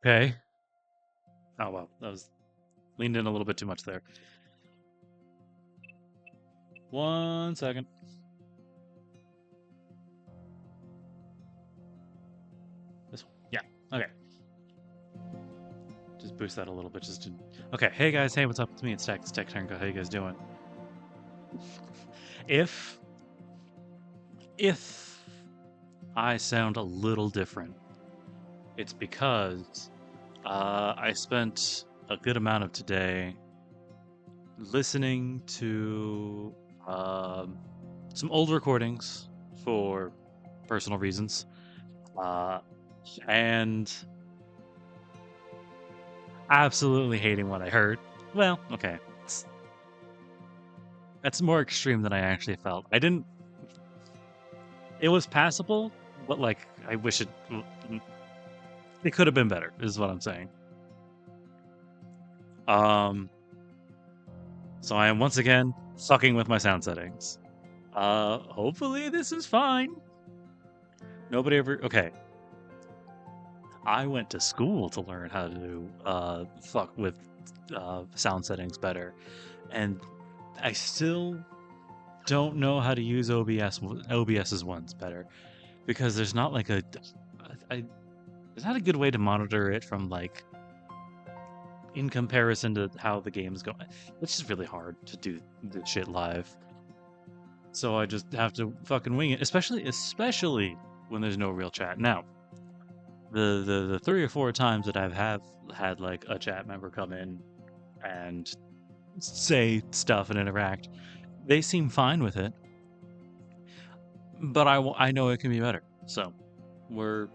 Okay. Oh, well, that was leaned in a little bit too much there. 1 second. This one. Yeah. Okay. Just boost that a little bit. Just to... Okay. Hey guys. Hey, what's up? It's me. It's Tech. It's Tech Tango. How you guys doing? If if I sound a little different, it's because I spent a good amount of today listening to some old recordings for personal reasons, uh, and absolutely hating what I heard. Well, okay, that's more extreme than I actually felt. I didn't. It was passable, but like I wish it could have been better. Is what I'm saying. Um, so I am once again fucking with my sound settings. Hopefully this is fine. Nobody ever. Okay, I went to school to learn how to fuck with sound settings better, and I still don't know how to use OBS's ones better because there's not like there's not a good way to monitor it from like in comparison to how the game's going. It's just really hard to do this shit live. So I just have to fucking wing it, especially when there's no real chat. Now, the 3 or 4 times that I've had like a chat member come in and say stuff and interact, they seem fine with it. But I know it can be better. So we're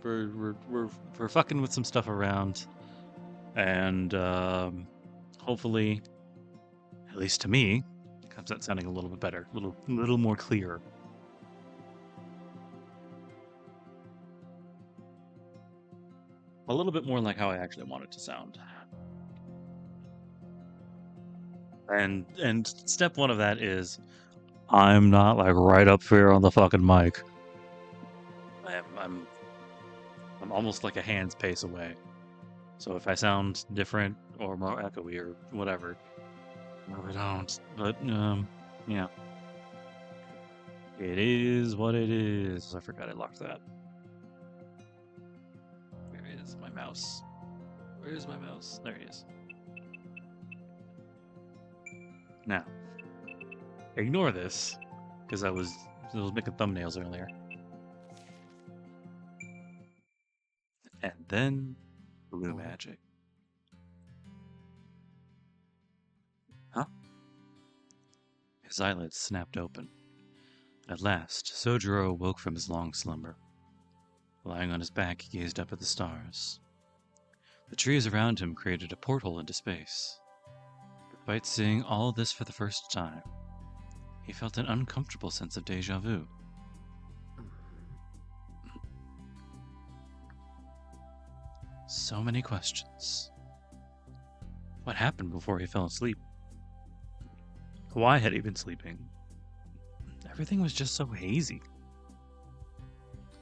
fucking with some stuff around, and hopefully, at least to me, it comes out sounding a little bit better, little more clear. A little bit more like how I actually want it to sound. And step one of that is I'm not like right up here on the fucking mic. I'm almost like a hand's pace away. So if I sound different or more echoey or whatever, no, I don't. But yeah, it is what it is. I forgot I locked that. Where is my mouse? Where is my mouse? There he is. Now, ignore this because I was making thumbnails earlier. And then blue magic. Huh? His eyelids snapped open. At last, Sojiro woke from his long slumber. Lying on his back, he gazed up at the stars. The trees around him created a porthole into space. Despite seeing all this for the first time, he felt an uncomfortable sense of deja vu. So many questions. What happened before he fell asleep? Why had he been sleeping? Everything was just so hazy.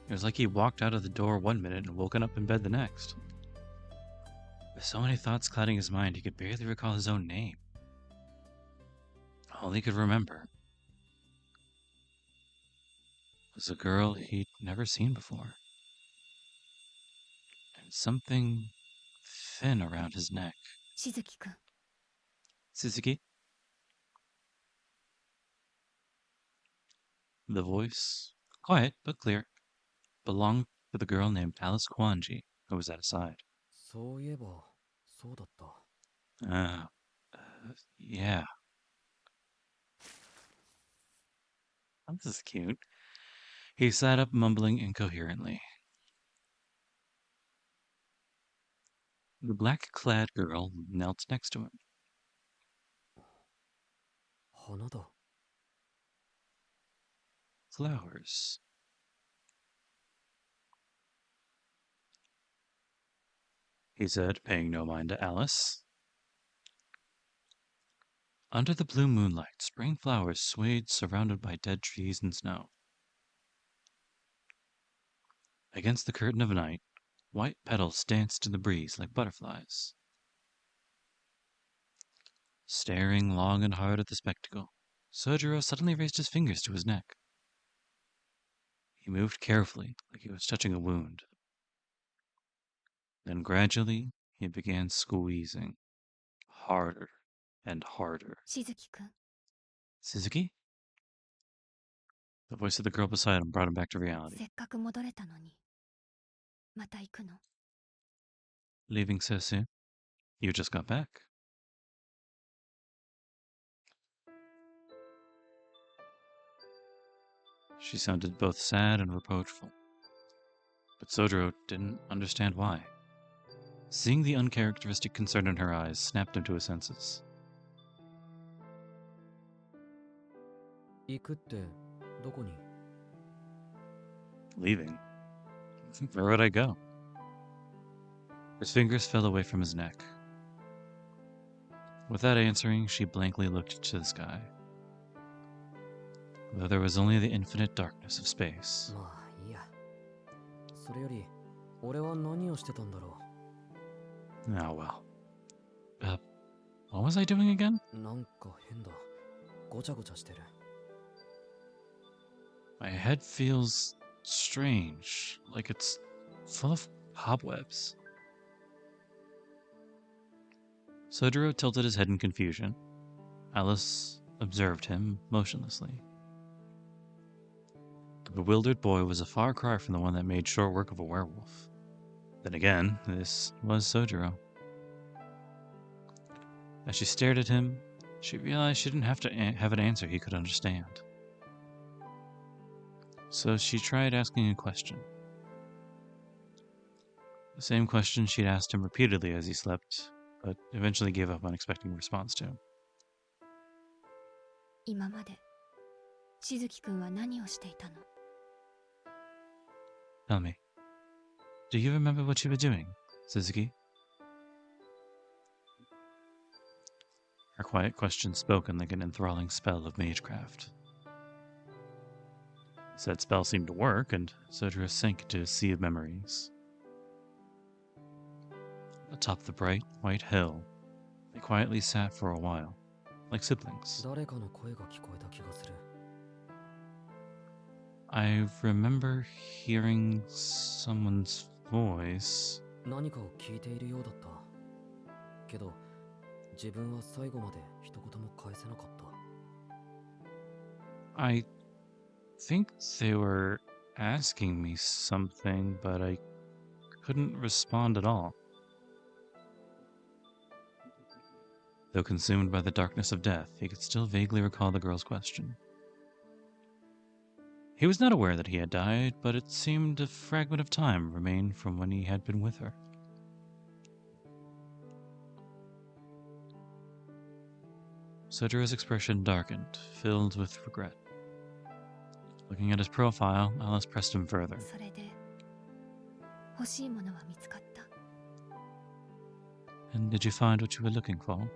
It was like he walked out of the door one minute and woken up in bed the next. With so many thoughts clouding his mind, he could barely recall his own name. All he could remember was a girl he'd never seen before, and something thin around his neck. しずきくん Suzuki? The voice, quiet but clear, belonged to the girl named Alice Kwanji, who was at his side. そういえばそうだった Uh, yeah. Oh, this is cute. He sat up, mumbling incoherently. The black-clad girl knelt next to him. 花だ Flowers. He said, paying no mind to Alice. Under the blue moonlight, spring flowers swayed, surrounded by dead trees and snow. Against the curtain of night, White petals danced in the breeze like butterflies. Staring long and hard at the spectacle, Sojiro suddenly raised his fingers to his neck. He moved carefully, like he was touching a wound. Then gradually, he began squeezing, harder and harder. しずきくん、 Suzuki? The voice of the girl beside him brought him back to reality. せっかく戻れたのに。また行くの？ Leaving so soon? You just got back. She sounded both sad and reproachful. But Sojiro didn't understand why. Seeing the uncharacteristic concern in her eyes snapped him to his senses. 行くってどこに？ Leaving? Where would I go? His fingers fell away from his neck. Without answering, she blankly looked to the sky. Though there was only the infinite darkness of space. まあいいや。それより俺は何をしてたんだろ Oh well. What was I doing again? う。なんか変だ。ごちゃごちゃしてる。My head feels strange, like it's full of cobwebs. Sojiro tilted his head in confusion. Alice observed him motionlessly. The bewildered boy was a far cry from the one that made short work of a werewolf. Then again, this was Sojiro. As she stared at him, she realized she didn't have to have an answer he could understand. So she tried asking a question. The same question she'd asked him repeatedly as he slept, but eventually gave up on expecting a response to. 今までしずきくんは何をしていたの？ Tell me, do you remember what you were doing, Suzuki? Her quiet question spoken like an enthralling spell of magecraft. Said spell seemed to work, and Sojiro sank into a sea of memories. Atop the bright, white hill, they quietly sat for a while, like siblings. 誰かの声が聞こえた気がする。 I remember hearing someone's voice. 何かを聞いているようだった。けど自分は最後まで一言も返せなかった。 I think they were asking me something, but I couldn't respond at all. Though consumed by the darkness of death, he could still vaguely recall the girl's question. He was not aware that he had died, but it seemed a fragment of time remained from when he had been with her. Sojiro's expression darkened, filled with regret. Looking at his profile, Alice pressed him further. それで欲しいものは見つかった？ And did you find what you were looking for?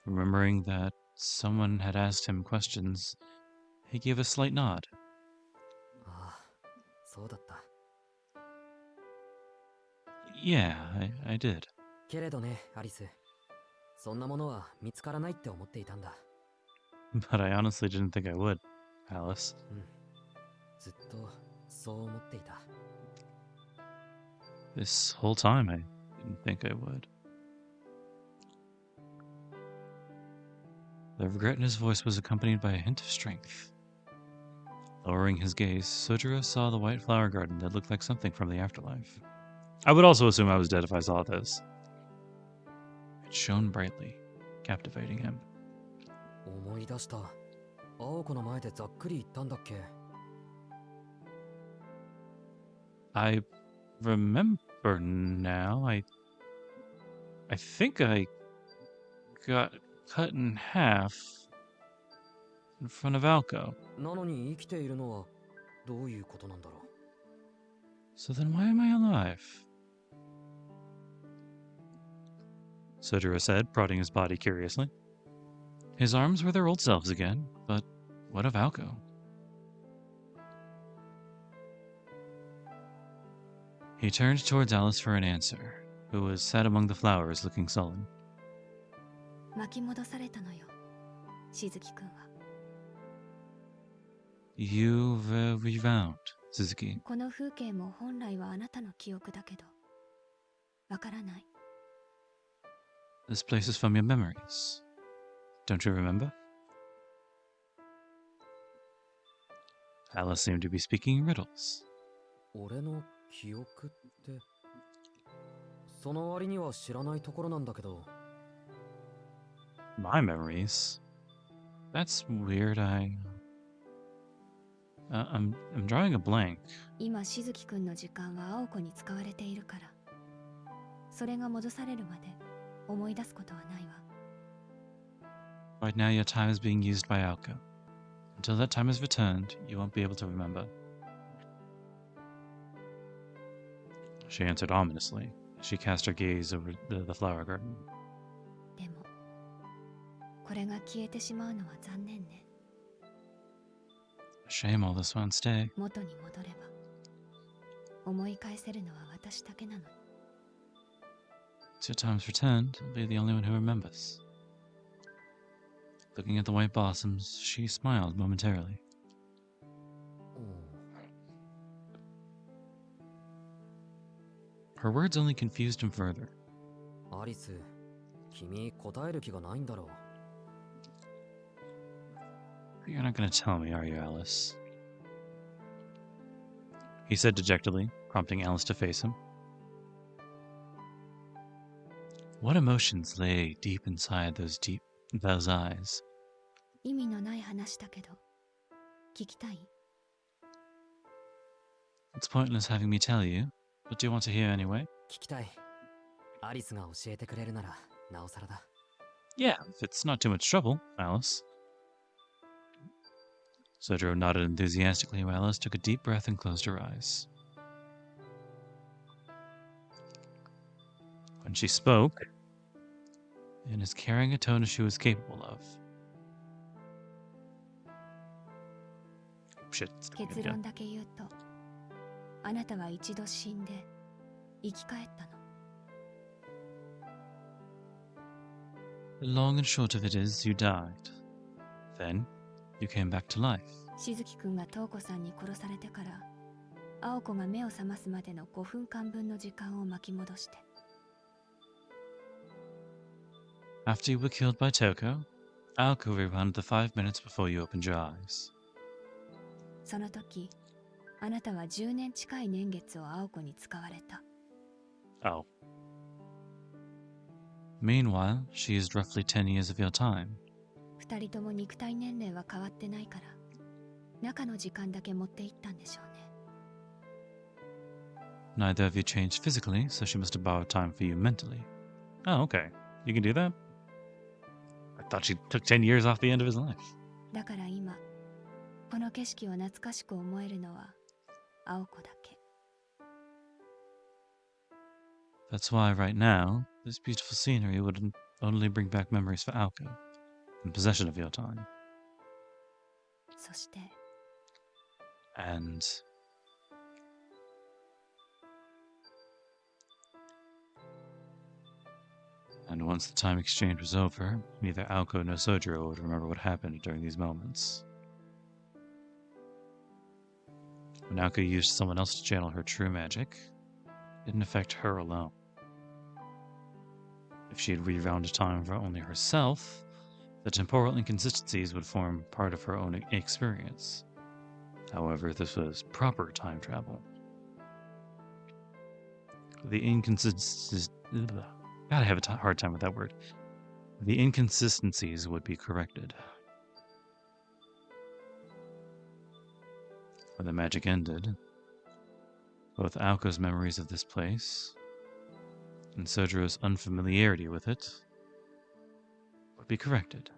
Remembering that someone had asked him questions, he gave a slight nod. ああ、そうだった。 Yeah, I did. けれどね、アリス。そんなものは見つからないって思っていたんだ。 But I honestly didn't think I would, Alice. ずっとそう思っていた。 This whole time I didn't think I would. The regret in his voice was accompanied by a hint of strength. Lowering his gaze, Sojiro saw the white flower garden that looked like something from the afterlife. I would also assume I was dead if I saw this. It shone brightly, captivating him. 思い出した。青子の前でざっくり言ったんだっけ？ I remember now. I think I got cut in half in front of Alco. なのに生きているのはどういうことなんだろう？ So then why am I alive? Sojiro said, prodding his body curiously. His arms were their old selves again, but what of Alco? He turned towards Alice for an answer, who was sat among the flowers looking sullen. 巻き戻されたのよ、しずきくんは。You were rewound, Suzuki. この風景も本来はあなたの記憶だけど、わからない。This place is from your memories. Don't you remember? Alice seemed to be speaking in riddles. 俺の記憶って、その割には知らないところなんだけど。My memories? That's weird. I'm drawing a blank. 今しずきくんの時間は青子に使われているから、それが戻されるまで思い出すことはないわ。Right now, your time is being used by Aoko. Until that time is returned, you won't be able to remember. She answered ominously as she cast her gaze over the flower garden. でも、これが消えてしまうのは残念ね。Shame all this won't stay. 元に戻れば、思い返せるのは私だけなのに。Till time's returned, I'll be the only one who remembers. Looking at the white blossoms, she smiled momentarily. Her words only confused him further. アリス、君答える気がないんだろう。 You're not going to tell me, are you, Alice? He said dejectedly, prompting Alice to face him. What emotions lay deep inside those eyes? 意味のない話だけど、聞きたい？ It's pointless having me tell you, but do you want to hear anyway? 聞きたい。アリスが教えてくれるなら、なおさらだ。Yeah, if it's not too much trouble, Alice. Sojiro nodded enthusiastically while Alice took a deep breath and closed her eyes. When she spoke, in as caring a tone as she was capable of. Shit. 結論だけ言うと、あなたは一度死んで生き返ったの。 The long and short of it is, you died. Then, you came back to life. しずきくんが瞳子さんに殺されてから、青子が目を覚ますまでの5分間分の時間を巻き戻して。 After you were killed by Touko, Aoko rewound the 5 minutes before you opened your eyes. その時、あなたは10年近い年月を青子に使われた。 Oh. Meanwhile, she used roughly 10 years of your time. 2人とも肉体年齢は変わってないから、中の時間だけ持っていったんでしょうね。 Neither of you changed physically, so she must have borrowed time for you mentally. Oh, okay. You can do that? I thought she took 10 years off the end of his life. だから今、この景色を懐かしく思えるのは青子だけ。 That's why, right now, this beautiful scenery would only bring back memories for Aoko, in possession of your time. そして、 And once the time exchange was over, neither Aoko nor Sojiro would remember what happened during these moments. When Aoko used someone else to channel her true magic, it didn't affect her alone. If she had rewound time for only herself, the temporal inconsistencies would form part of her own experience. However, this was proper time travel. The inconsistencies... God, I have a hard time with that word. The inconsistencies would be corrected. When the magic ended, both Aoko's memories of this place and Sojiro's unfamiliarity with it would be corrected.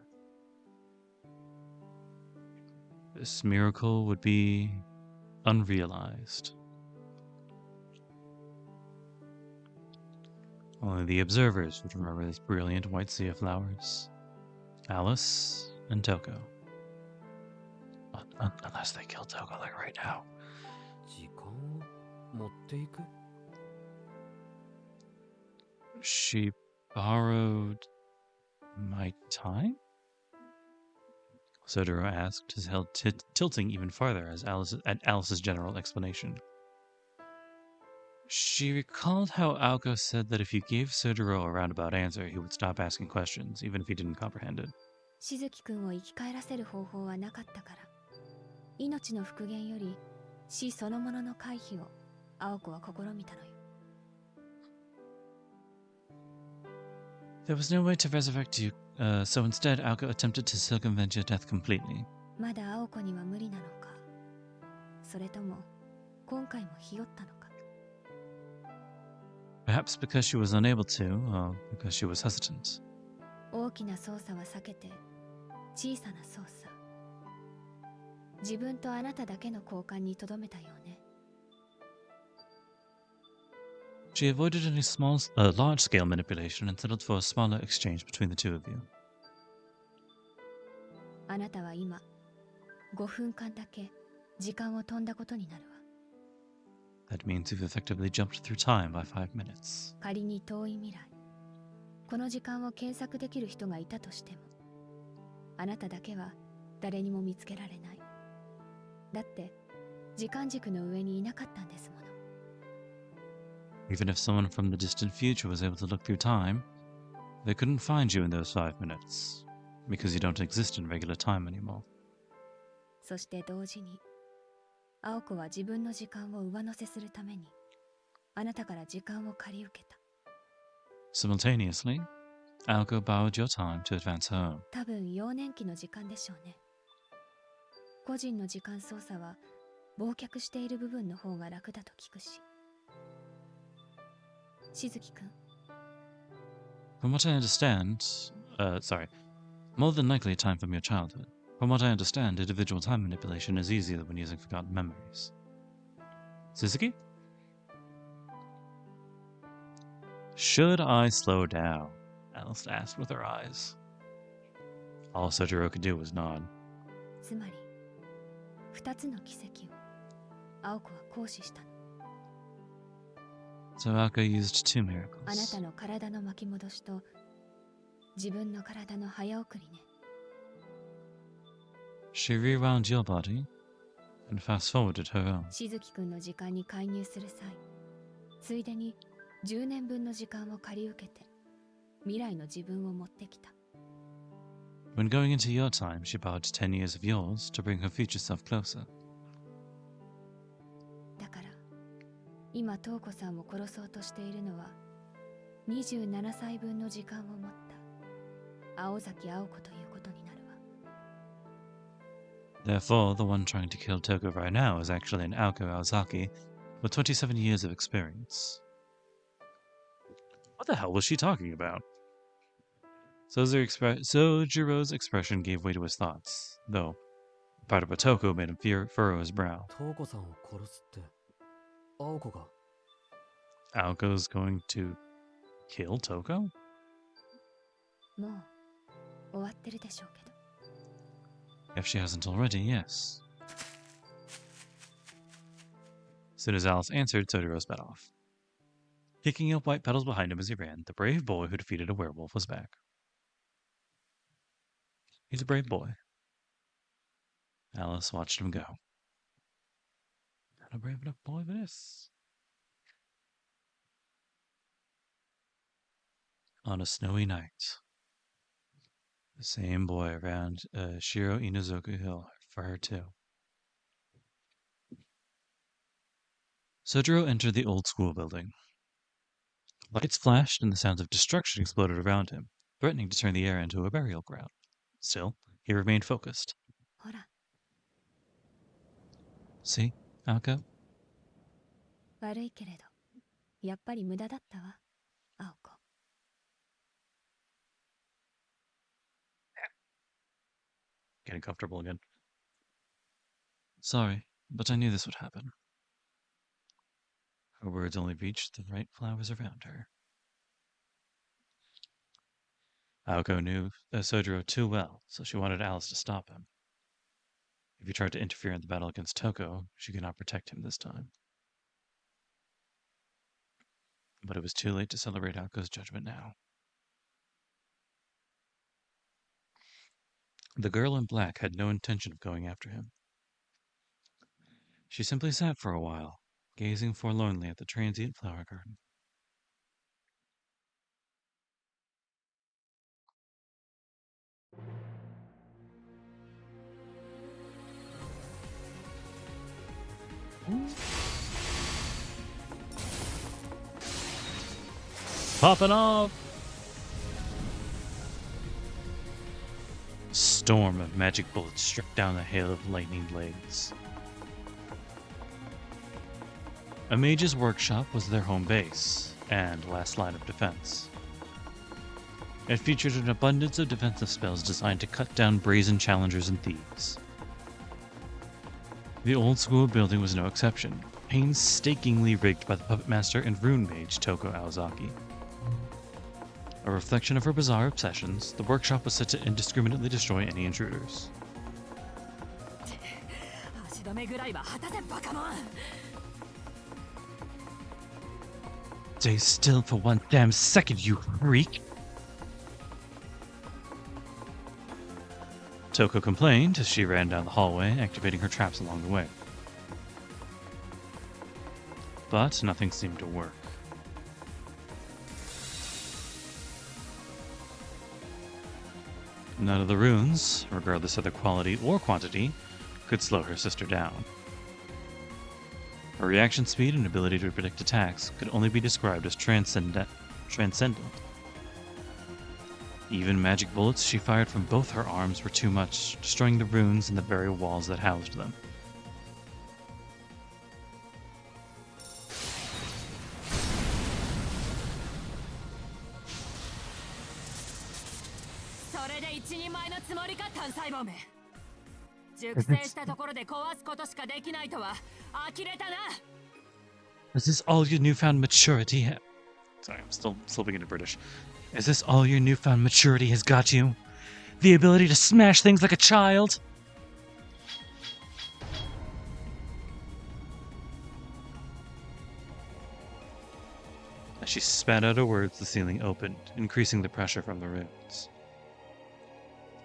This miracle would be unrealized. Only the observers would remember this brilliant white sea of flowers. Alice and Touko. Unless they kill Touko like right now. 時間を持っていく？ She borrowed my time? Sotaro asked, his head tilting even farther at Alice's general explanation. She recalled how Aoko said that if you gave Sotaro a roundabout answer, he would stop asking questions, even if he didn't comprehend it. しずきくんを生き返らせる方法はなかったから、命の復元より死そのものの回避を青子は試みたのよ。There was no way to resurrect you, so instead Aoko attempted to circumvent your death completely. まだ青子には無理なのか、それとも今回もひよったのか。Perhaps because she was unable to, or because she was hesitant. 大きな操作は避けて小さな操作、自分とあなただけの交換にとどめたようね。She avoided any large-scale manipulation and settled for a smaller exchange between the two of you. あなたは今5分間だけ時間を飛んだことになるわ。That means you've effectively jumped through time by 5 minutes. 仮に遠い未来、この時間を検索できる人がいたとしても、あなただけは誰にも見つけられない。だって時間軸の上にいなかったんですもの。Even if someone from the distant future was able to look through time, they couldn't find you in those 5 minutes, because you don't exist in regular time anymore. そして同時に、青子は自分の時間を上乗せするために、あなたから時間を借り受けた。Simultaneously, Aoko borrowed your time to advance her own. 多分幼年期の時間でしょうね。個人の時間操作は忘却している部分の方が楽だと聞くし。しずきくん。From what I understand, more than likely time from your childhood. From what I understand, individual time manipulation is easier when using forgotten memories. Suzuki? Should I slow down? Alice asked with her eyes. All Sojiro could do was nod. つまり、2つの奇跡を青子は行使したの。So Aoko used 2あな miracles. たの体の巻き戻しと自分の体の早送りね。She rewound your body and fast-forwarded her own. しずきくんの時間に介入する際、ついでに10年分の時間を借り受けて未来の自分を持ってきた。 When going into your time, she borrowed 10 years of yours to bring her future self closer. だから今トウコさんを殺そうとしているのは27歳分の時間を持った青崎青子ということになるわ。 Therefore, the one trying to kill Touko right now is actually an Aoko Aozaki with 27 years of experience. What the hell was she talking about? Sojiro's expression gave way to his thoughts, though part of a Touko made him furrow his brow. トウコさんを殺すって青子が。 Aoko's going to kill Touko? もう終わってるでしょうけど。 If she hasn't already, yes. As soon as Alice answered, Sojiro sped off. Kicking up white petals behind him as he ran, the brave boy who defeated a werewolf was back. He's a brave boy. Alice watched him go. Not a brave enough boy for this. On a snowy night, the same boy around Shiro Inuzoku Hill for her too. Sojiro entered the old school building. Lights flashed and the sounds of destruction exploded around him, threatening to turn the air into a burial ground. Still, he remained focused. ほら、 See, Aoko? 悪いけれどやっぱり無駄だったわ、青子。 Getting comfortable again. Sorry, but I knew this would happen. Her words only reached the right flowers around her. Aoko knew Sojiro too well, so she wanted Alice to stop him. If he tried to interfere in the battle against Touko, she could not protect him this time. But it was too late to celebrate Aoko's judgment now. The girl in black had no intention of going after him. She simply sat for a while, gazing forlornly at the transient flower garden. Popping off! A storm of magic bullets struck down a hail of lightning blades. A mage's workshop was their home base and last line of defense. It featured an abundance of defensive spells designed to cut down brazen challengers and thieves. The old school building was no exception, painstakingly rigged by the puppet master and rune mage Touko Aozaki. A reflection of her bizarre obsessions, the workshop was set to indiscriminately destroy any intruders. Stay still for one damn second, you freak! Touko complained as she ran down the hallway, activating her traps along the way. But nothing seemed to work. None of the runes, regardless of their quality or quantity, could slow her sister down. Her reaction speed and ability to predict attacks could only be described as transcendent. Even magic bullets she fired from both her arms were too much, destroying the runes and the very walls that housed them. Is this all your newfound maturity? Sorry, I'm still slipping into British. Is this all your newfound maturity has got you? The ability to smash things like a child? As she spat out her words, the ceiling opened, increasing the pressure from the runes.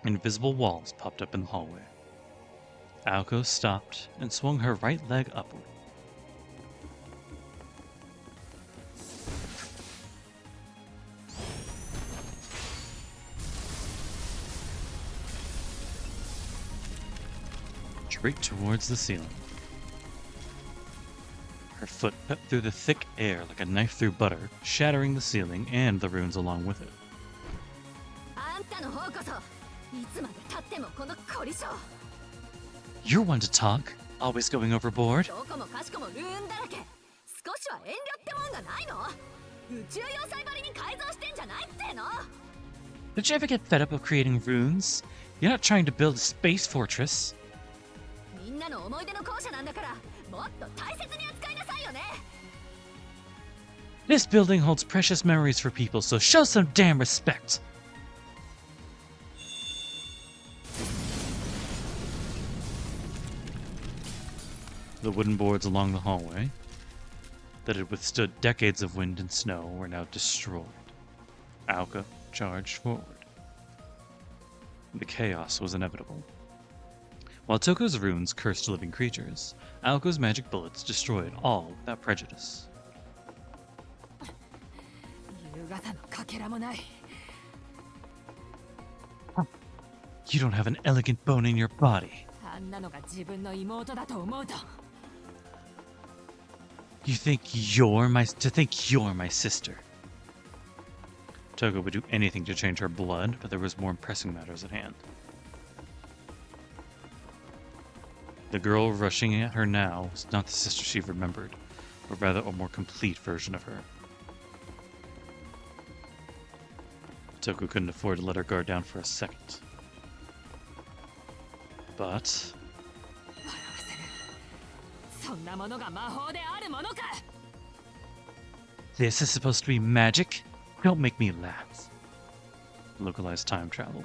Invisible walls popped up in the hallway. Aoko stopped and swung her right leg upward. Straight towards the ceiling. Her foot cut through the thick air like a knife through butter, shattering the ceiling and the runes along with it. You're one to talk, always going overboard. Did you ever get fed up of creating runes? You're not trying to build a space fortress. This building holds precious memories for people, so show some damn respect. The wooden boards along the hallway that had withstood decades of wind and snow were now destroyed. Aoko charged forward. The chaos was inevitable. While Touko's runes cursed living creatures, Aoko's magic bullets destroyed all without prejudice. You don't have an elegant bone in your body. You think you're my sister. Touko would do anything to change her blood, but there was more pressing matters at hand. The girl rushing at her now was not the sister she remembered, but rather a more complete version of her. Touko couldn't afford to let her guard down for a second. But this is supposed to be magic? Don't make me laugh. Localized time travel.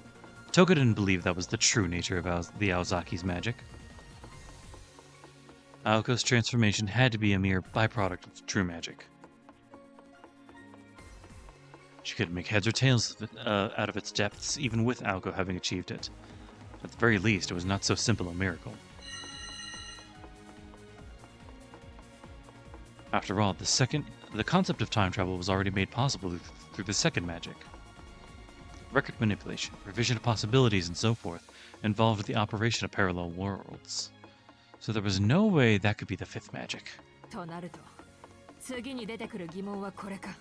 Touko didn't believe that was the true nature of the Aozaki's magic. Aoko's transformation had to be a mere byproduct of true magic. She couldn't make heads or tails out of its depths, even with Aoko having achieved it. At the very least, it was not so simple a miracle. After all, the concept of time travel was already made possible through the second magic. Record manipulation, revision of possibilities, and so forth involved the operation of parallel worlds. So there was no way that could be the fifth magic. となると、次に出てくる疑問はこれか。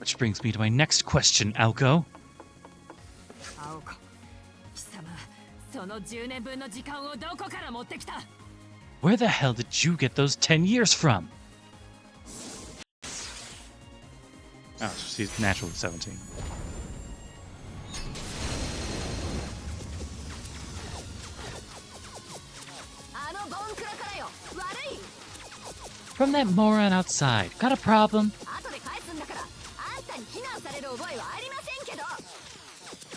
Which brings me to my next question, Aoko. 青子、貴様、その10年分の時間をどこから持ってきた？ Where the hell did you get those 10 years from? Oh, she's naturally 17. From that moron outside. Got a problem?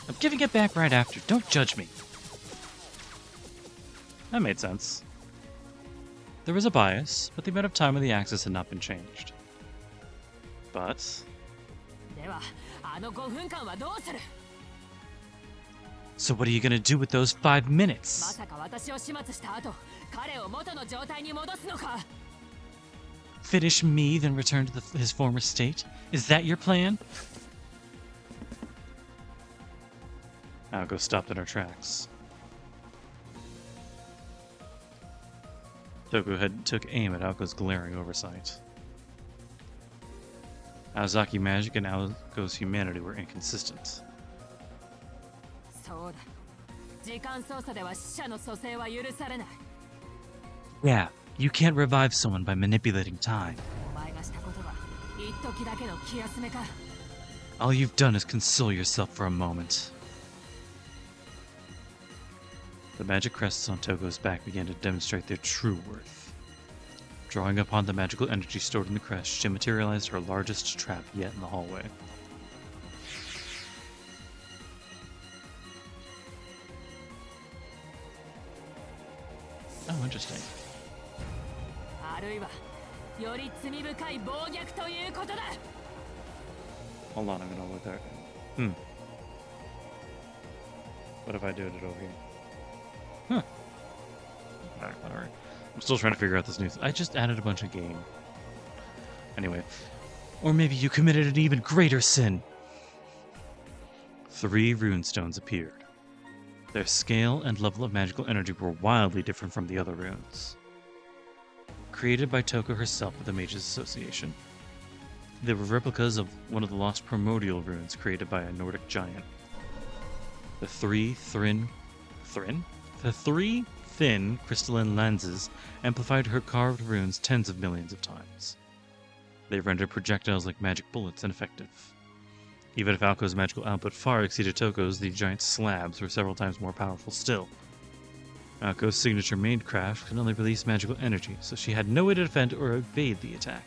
I'm giving it back right after. Don't judge me. That made sense. There was a bias, but the amount of time on the axis had not been changed. But... So what are you gonna do with those 5 minutes? Finish me, then return to his former state? Is that your plan? Aoko stopped in her tracks. Touko took aim at Aoko's glaring oversight. Aozaki magic and Aoko's humanity were inconsistent. Yeah, you can't revive someone by manipulating time. All you've done is console yourself for a moment. The magic crests on Touko's back began to demonstrate their true worth. Drawing upon the magical energy stored in the crest, she materialized her largest trap yet in the hallway. Oh, interesting. Hold on, I'm gonna look there. What if I do it over here? Huh. Alright, whatever. I'm still trying to figure out this new I just added a bunch of game. Anyway. Or maybe you committed an even greater sin. 3 runestones appeared. Their scale and level of magical energy were wildly different from the other runes. Created by Touko herself with the Mages Association. They were replicas of one of the lost primordial runes created by a Nordic giant. The three thin crystalline lenses amplified her carved runes tens of millions of times. They rendered projectiles like magic bullets ineffective. Even if Aoko's magical output far exceeded Touko's, the giant slabs were several times more powerful still. Aoko's signature maidcraft could only release magical energy, so she had no way to defend or evade the attack.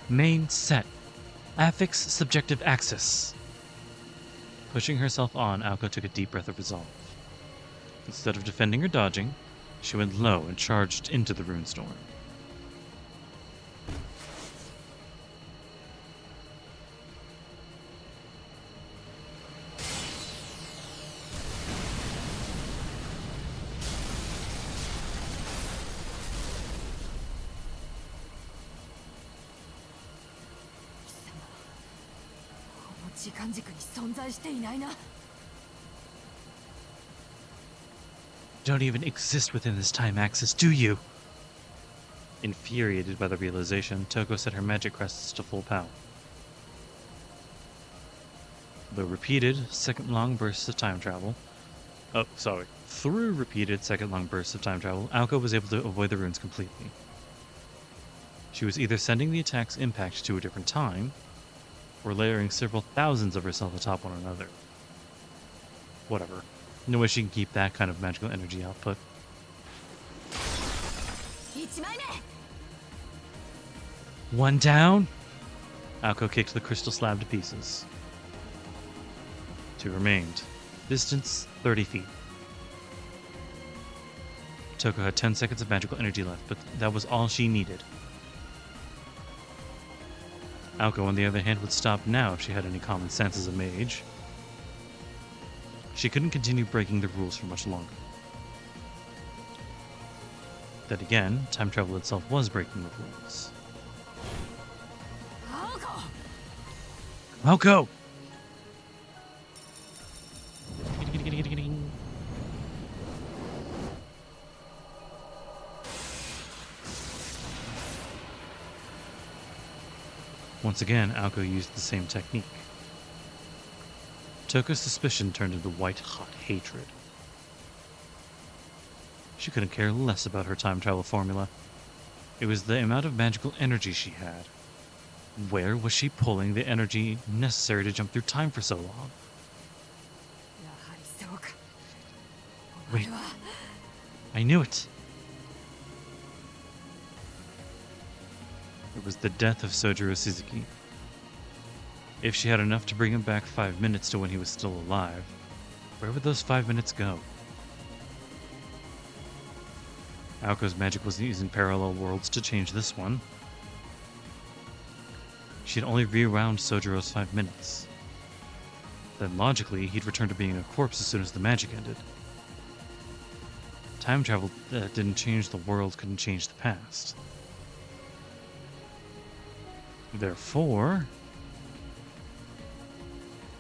Main set. Affix subjective axis. Pushing herself on, Aoko took a deep breath of resolve. Instead of defending or dodging, she went low and charged into the runestorm. Don't even exist within this time axis, do you? Infuriated by the realization, Touko set her magic crests to full power. Through repeated second-long bursts of time travel, Aoko was able to avoid the runes completely. She was either sending the attack's impact to a different time, or layering several thousands of herself atop one another. Whatever. No way she can keep that kind of magical energy output. One down. Aoko kicked the crystal slab to pieces. 2 remained. Distance 30 feet. Touko had 10 seconds of magical energy left, but that was all she needed. Aoko, on the other hand, would stop now if she had any common sense as a mage. She couldn't continue breaking the rules for much longer. Then again, time travel itself was breaking the rules. Aoko! Once again, Aoko used the same technique. Touko's suspicion turned into white-hot hatred. She couldn't care less about her time travel formula. It was the amount of magical energy she had. Where was she pulling the energy necessary to jump through time for so long? Wait. I knew it. It was the death of Sojiro Suzuki. If she had enough to bring him back 5 minutes to when he was still alive, where would those 5 minutes go? Aoko's magic wasn't using parallel worlds to change this one. She'd only rewound Sojiro's 5 minutes. Then logically, he'd return to being a corpse as soon as the magic ended. Time travel that didn't change the world couldn't change the past. Therefore,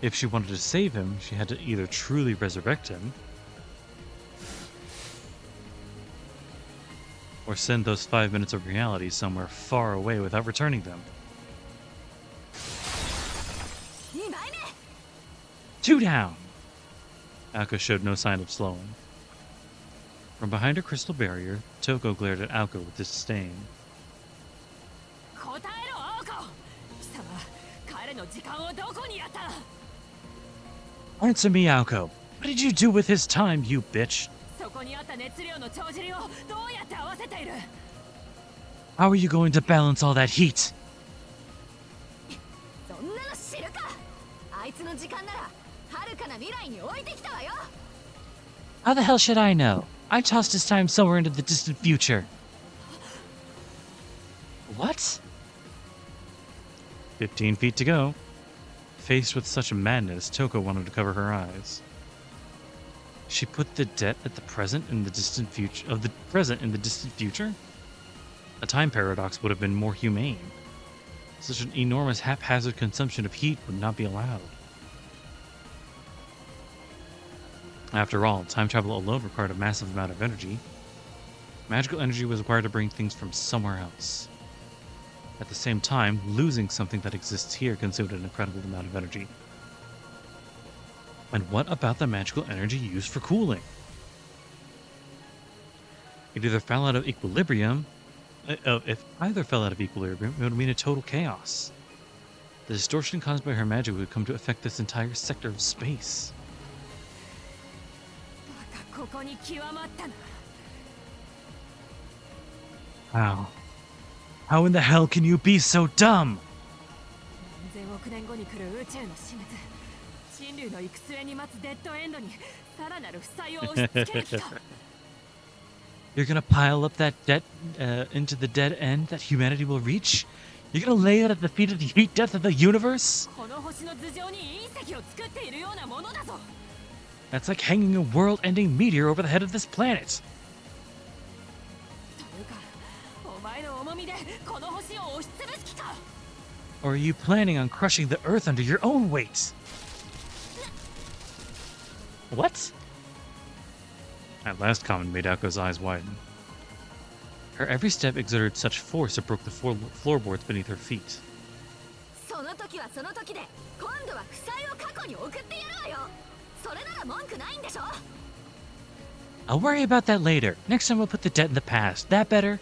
if she wanted to save him, she had to either truly resurrect him, or send those 5 minutes of reality somewhere far away without returning them. 2 down! Aoko showed no sign of slowing. From behind her crystal barrier, Touko glared at Aoko with disdain. Answer me, Aoko. What did you do with his time, you bitch? How are you going to balance all that heat? How the hell should I know? I tossed his time somewhere into the distant future. What? 15 feet to go. Faced with such madness, Touko wanted to cover her eyes. She put the debt at the present in the distant future of the present in the distant future? A time paradox would have been more humane. Such an enormous haphazard consumption of heat would not be allowed. After all, time travel alone required a massive amount of energy. Magical energy was required to bring things from somewhere else. At the same time, losing something that exists here consumed an incredible amount of energy. And what about the magical energy used for cooling? It either fell out of equilibrium. If either fell out of equilibrium, it would mean a total chaos. The distortion caused by her magic would come to affect this entire sector of space. How? How in the hell can you be so dumb? You're gonna pile up that debt into the dead end that humanity will reach? You're gonna lay it at the feet of the heat death of the universe? That's like hanging a world-ending meteor over the head of this planet. Or are you planning on crushing the Earth under your own weight? What? That last comment made Aoko's eyes widen. Her every step exerted such force it broke the floorboards beneath her feet. I'll worry about that later. Next time we'll put the debt in the past. That better?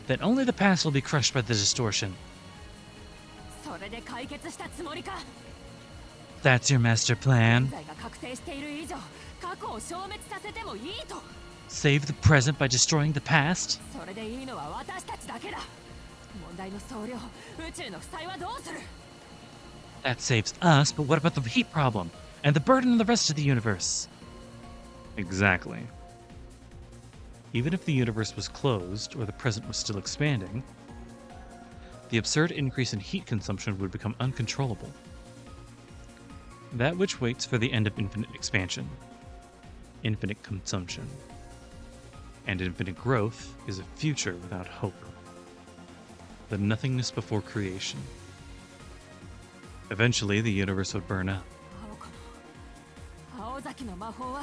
Then only the past will be crushed by the distortion. That's your master plan? Save the present by destroying the past? 私たちだけだ。問題の総量、宇宙の負債はどうする？ That saves us, but what about the heat problem? And the burden on the rest of the universe? Exactly. Even if the universe was closed, or the present was still expanding, the absurd increase in heat consumption would become uncontrollable. That which waits for the end of infinite expansion, infinite consumption, and infinite growth is a future without hope. The nothingness before creation. Eventually, the universe would burn out. 青崎の魔法は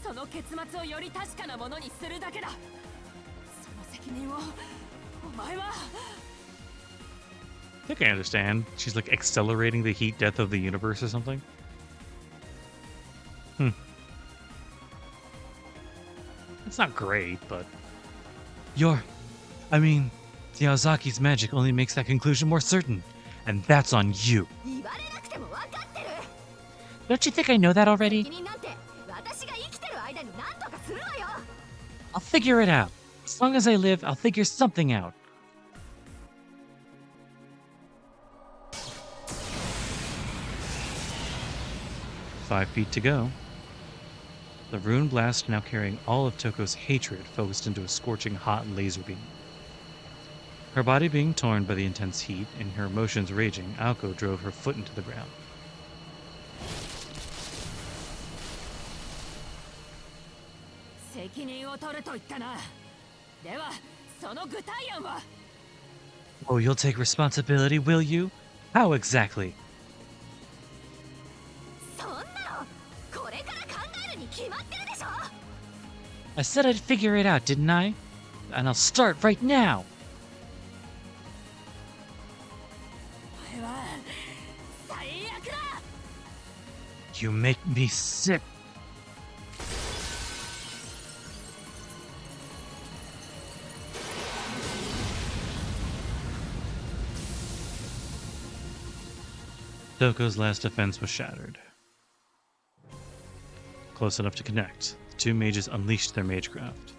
その結末をより確かなものにするだけだ。その責任をお前は。 I think I understand. She's like accelerating the heat death of the universe or something. It's not great, but... Yaozaki's magic only makes that conclusion more certain. And that's on you. Don't you think I know that already? I'll figure it out. As long as I live, I'll figure something out. "5 feet to go." The rune blast now carrying all of Touko's hatred focused into a scorching hot laser beam. Her body being torn by the intense heat and her emotions raging, Aoko drove her foot into the ground. Oh, you'll take responsibility, will you? How exactly? I said I'd figure it out, didn't I? And I'll start right now! You make me sick! Touko's last defense was shattered. Close enough to connect, the two mages unleashed their magecraft.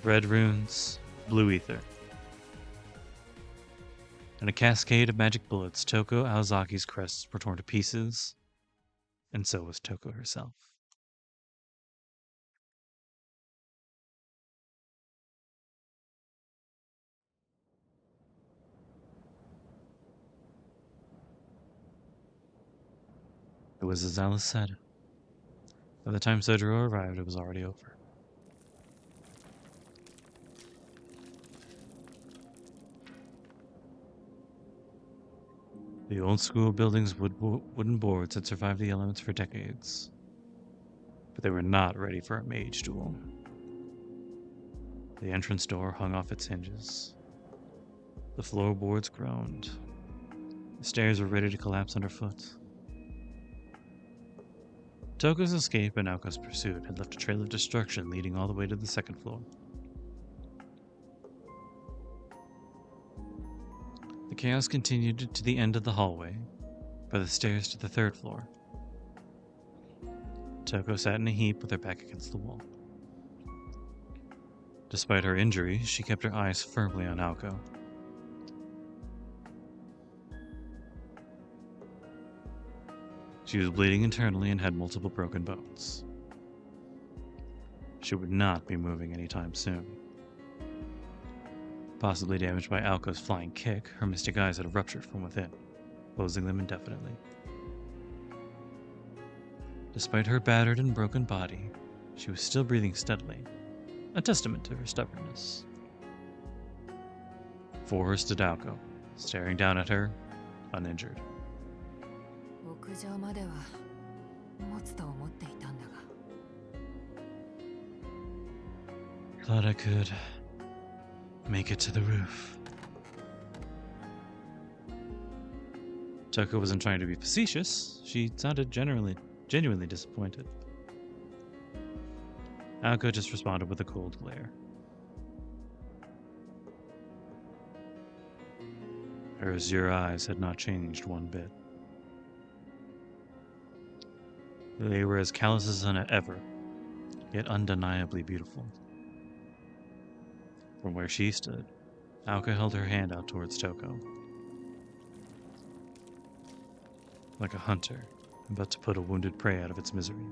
Red runes, blue ether. In a cascade of magic bullets, Touko Aozaki's crests were torn to pieces, and so was Touko herself. It was as Alice said. By the time Sojiro arrived, it was already over. The old school building's wooden boards had survived the elements for decades, but they were not ready for a mage duel. The entrance door hung off its hinges. The floorboards groaned. The stairs were ready to collapse underfoot. Touko's escape and Aoko's pursuit had left a trail of destruction leading all the way to the second floor. The chaos continued to the end of the hallway, by the stairs to the third floor. Touko sat in a heap with her back against the wall. Despite her injury, she kept her eyes firmly on Aoko. She was bleeding internally and had multiple broken bones. She would not be moving anytime soon. Possibly damaged by Aoko's flying kick, her mystic eyes had ruptured from within, closing them indefinitely. Despite her battered and broken body, she was still breathing steadily, a testament to her stubbornness. Before her stood Aoko, staring down at her, uninjured. Thought I could make it to the roof. Touko wasn't trying to be facetious. She sounded genuinely disappointed. Aoko just responded with a cold glare. Her azure eyes had not changed one bit. They were as callous as ever, yet undeniably beautiful. From where she stood, Aoka held her hand out towards Touko. Like a hunter, about to put a wounded prey out of its misery.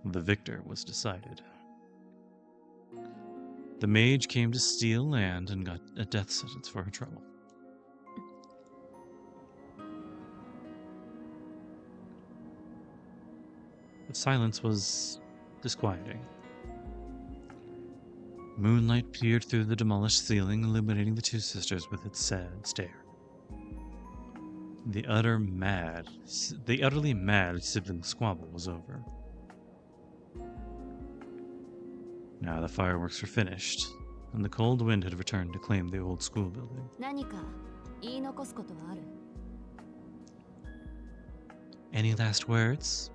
The victor was decided. The mage came to steal land and got a death sentence for her trouble. The silence was disquieting. Moonlight peered through the demolished ceiling, illuminating the two sisters with its sad stare. The utterly mad sibling squabble was over. Now the fireworks were finished, and the cold wind had returned to claim the old school building. 何か言い残すことはある? Any last words?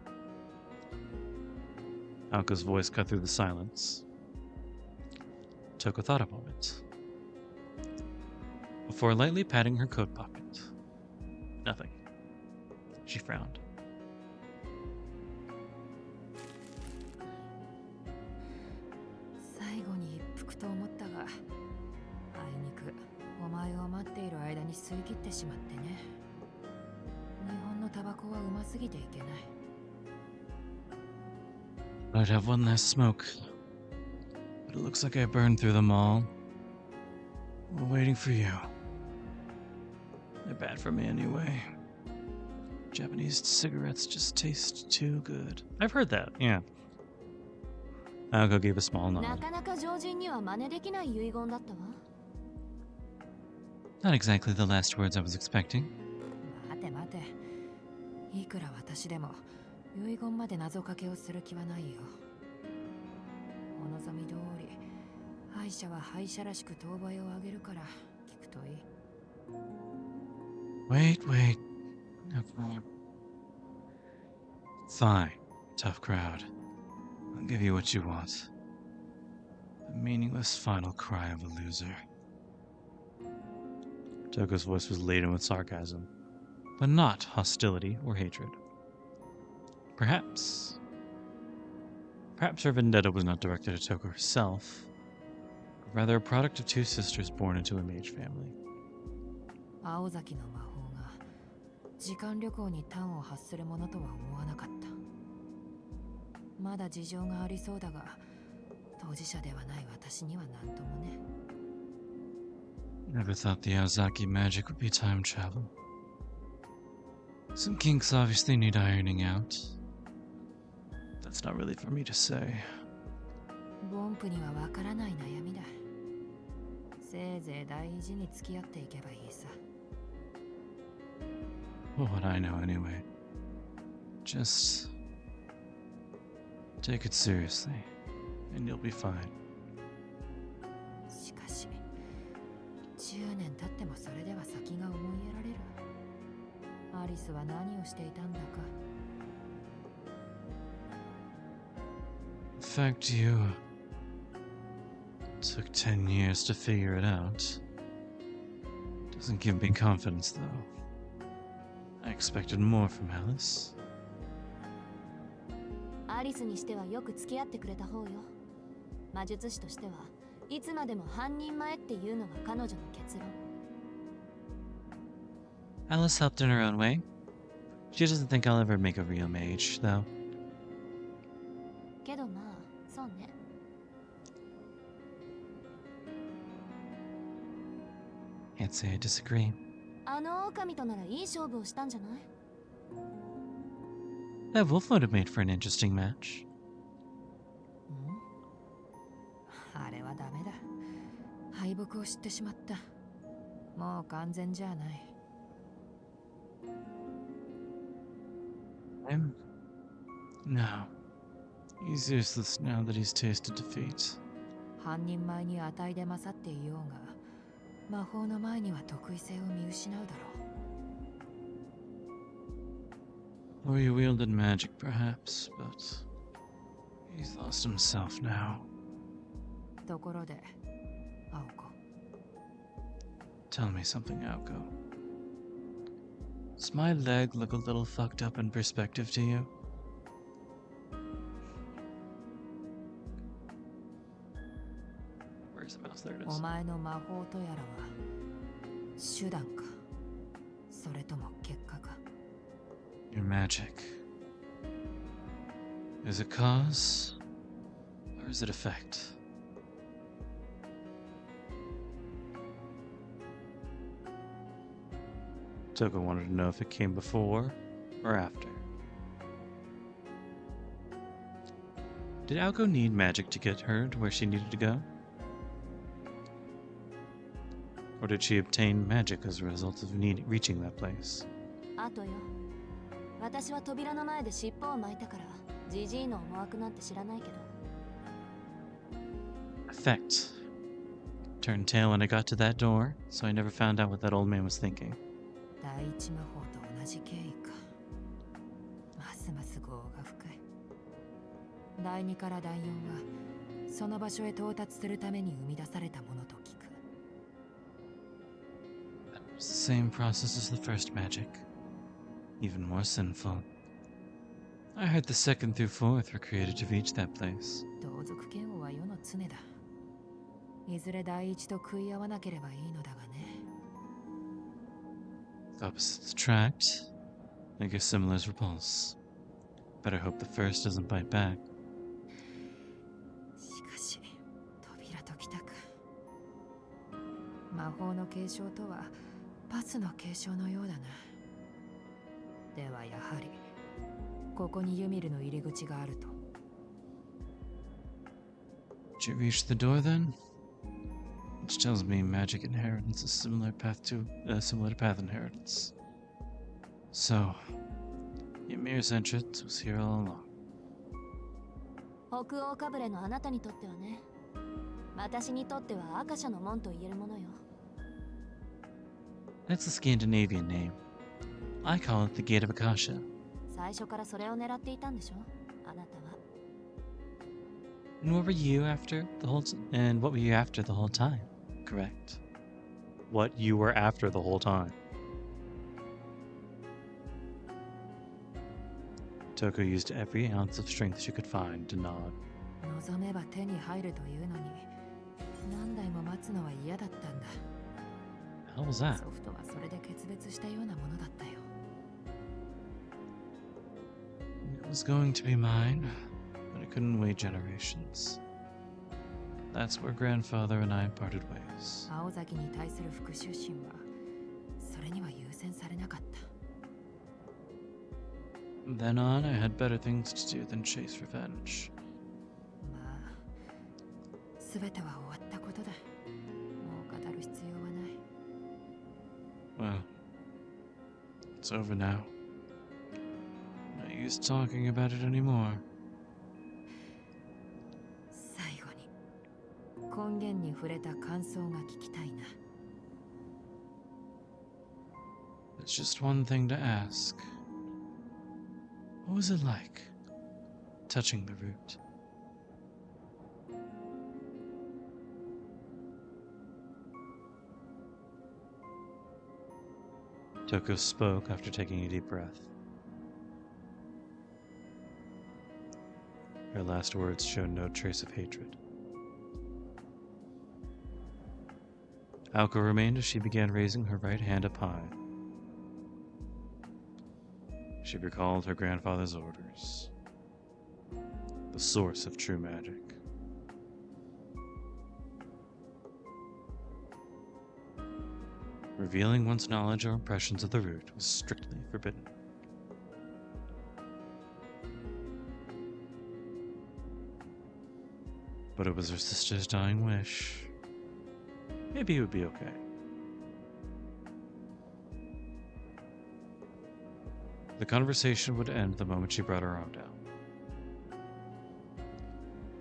Aoka's voice cut through the silence. Touko thought a moment, before lightly patting her coat pocket. Nothing. She frowned. 最後に一服と思ったが、あいにくお前を待っている間に吸い切ってしまってね。日本のタバコはうますぎていけない。I'd have one last smoke, but it looks like I burned through them all. We're waiting for you. They're bad for me anyway. Japanese cigarettes just taste too good. I've heard that, yeah. Aoka gave a small な nod. かなか常人には真似できない遺言だったわ。 Not exactly the last words I was expecting. 待て待て。いくら私でも遺言まで謎かけをする気はないよ。お望み通り、歯医者は歯医者らしく当倍をあげるから聞くといい。Wait. Fine, tough crowd. I'll give you what you want. The meaningless final cry of a loser. Touko's voice was laden with sarcasm, but not hostility or hatred. Perhaps her vendetta was not directed at Touko herself, but rather a product of two sisters born into a mage family. 青崎の魔法が時間旅行に端を発するものとは思わなかった。まだ事情がありそうだが、当事者ではない私には何ともね。Never thought the Aozaki magic would be time travel. Some kinks obviously need ironing out. That's not really for me to say. ボンプにはわからない悩みだ。せいぜい大事に付き合っていけばいいさ。What I know anyway. Just take it seriously, and you'll be fine. しかし、10年経ってもそれでは先が思いやられる。アリスは何をしていたんだか。The fact you took 10 years to figure it out doesn't give me confidence, though. I expected more from Alice. アリスにしてはよく付き合ってくれた方よ。魔術師としてはいつまでも半人前っていうのが彼女の結論。Alice helped in her own way. She doesn't think I'll ever make a real mage, though. けどまあ、そうね。Can't say I disagree. あの狼とならいい勝負をしたんじゃない？ That wolf would have made for an interesting match. あれはダメだ。敗北を知ってしまった。もう完全じゃない。No. He's useless now that he's tasted defeat. 半人前に値で勝っていようが、魔法の前には得意性を見失うだろう。Or he wielded magic, perhaps, but he's lost himself now. ところで、青子。Tell me something, Aoko. Does my leg look a little fucked up in perspective to you? Where's the mouse? There it お is. 前の魔法とやらは手段か、それとも結果か。 Your magic. Is it cause? Or is it effect? Touko wanted to know if it came before or after. Did Aoko need magic to get her to where she needed to go? Or did she obtain magic as a result of reaching that place? あとよ。私は扉の前で尻尾を巻いたから、ジジイの思惑なんて知らないけど。Effect. Turned tail when I got to that door, so I never found out what that old man was thinking. 第一魔法と同じ経緯か。ますます業が深い。第2から第4はその場所へ到達するために生み出されたものと聞く。 It's the same process as the first magic, even more sinful. I heard the second through fourth were created to reach that place. 同族嫌悪は世の常だ。いずれ第一と食い合わなければいいのだがね。 Opposites attract, I guess similars repulse. Better hope the first doesn't bite back. しかし、扉ときたか。魔法の継承とはパスの継承のようだな。ではやはり、ここにユミルの入り口があると。 Did you reach the door then? Which tells me magic inheritance is similar to path inheritance. So, Ymir's entrance was here all along. 北欧かぶれのあなたにとってはね。私にとっては赤社の門と言えるものよ。That's a Scandinavian name. I call it the Gate of Akasha. 最初からそれを狙っていたんでしょあなたは。 And what were you after the whole and what were you after the whole time? Correct. What you were after the whole time. Touko used every ounce of strength she could find to nod. 望めば手に入るというのに、何代も待つのは嫌だったんだ。 How was that? ソフトはそれで決別したようなものだったよ。 It was going to be mine, but it couldn't wait generations. That's where grandfather and I parted ways. 青崎に対する復讐心は、それには優先されなかった。 From then on, I had better things to do than chase revenge. まあ、すべては終わったことだ。もう語る必要はない。 Well, it's over now. No use talking about it anymore. 最後に、根源に触れた感想が聞きたいな。 There's just one thing to ask. What was it like, touching the root? Touko spoke after taking a deep breath. Her last words showed no trace of hatred. Aoko remained as she began raising her right hand up high. She recalled her grandfather's orders. The source of true magic. Revealing one's knowledge or impressions of the root was strictly forbidden. But it was her sister's dying wish. Maybe it would be okay. The conversation would end the moment she brought her arm down.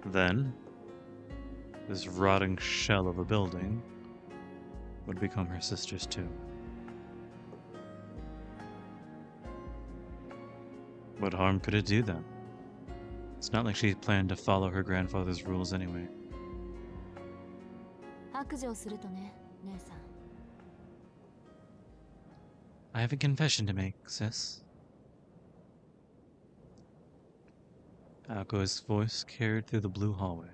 Then, this rotting shell of a building would become her sister's tomb. What harm could it do then? It's not like she planned to follow her grandfather's rules anyway. 白状するとね、姉さん。 I have a confession to make, sis. Aoko's voice carried through the blue hallway.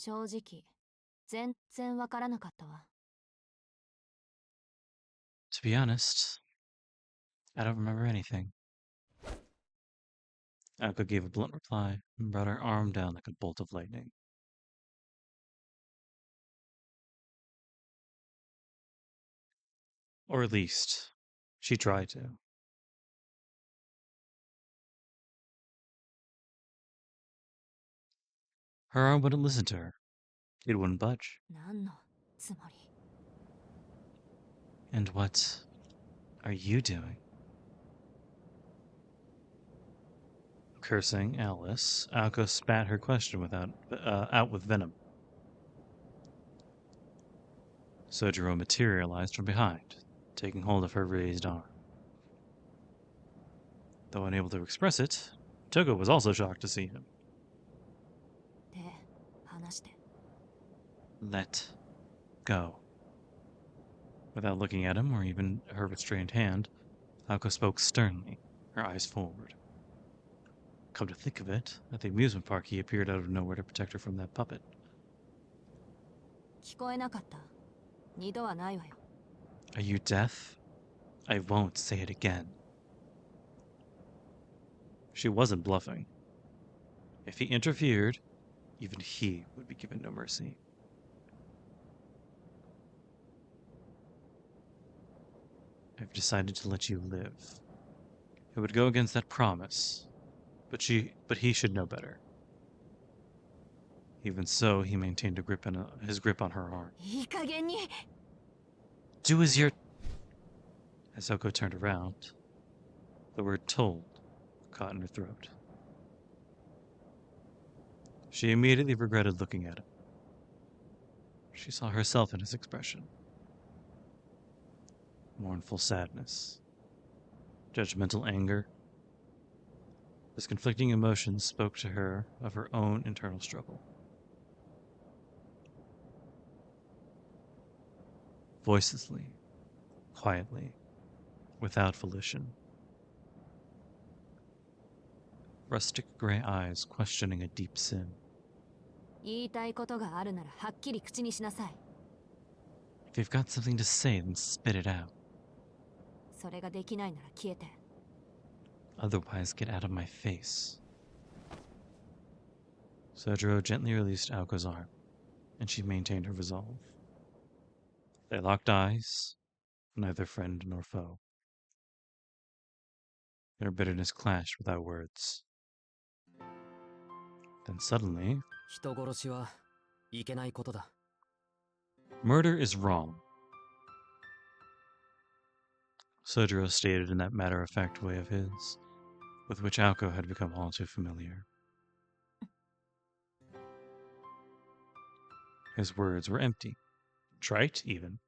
正直全然わからなかったわ。 To be honest, I don't remember anything. Aka gave a blunt reply and brought her arm down like a bolt of lightning. Or at least, she tried to. Her arm wouldn't listen to her. It wouldn't budge. 何のつもり？ And what are you doing? Cursing Alice, Alco spat her question out with venom. Sojiro materialized from behind, taking hold of her raised arm. Though unable to express it, Touko was also shocked to see him. で、話して。 Let go. Without looking at him or even her restrained hand, Alco spoke sternly, her eyes forward. Come to think of it, at the amusement park he appeared out of nowhere to protect her from that puppet. 聞こえなかった。二度はないわよ。 Are you deaf? I won't say it again. She wasn't bluffing. If he interfered, even he would be given no mercy. I've decided to let you live. It would go against that promise, but he should know better. Even so, he maintained his grip on her arm. いい加減に。 Do as you're... As Oko turned around, the word told caught in her throat. She immediately regretted looking at him. She saw herself in his expression. Mournful sadness. Judgmental anger. His conflicting emotions spoke to her of her own internal struggle. Voicelessly, quietly, without volition. Rustic gray eyes questioning a deep sin. 言いたいことがあるならはっきり口にしなさい。 If you've got something to say, then spit it out. それができないなら消えて。 Otherwise, get out of my face. Sojiro gently released Aoko's arm, and she maintained her resolve. They locked eyes, neither friend nor foe. Their bitterness clashed without words. Then suddenly, 人殺しはいけないことだ。 murder is wrong. Sojiro stated in that matter-of-fact way of his, with which Aoko had become all too familiar. His words were empty, trite even.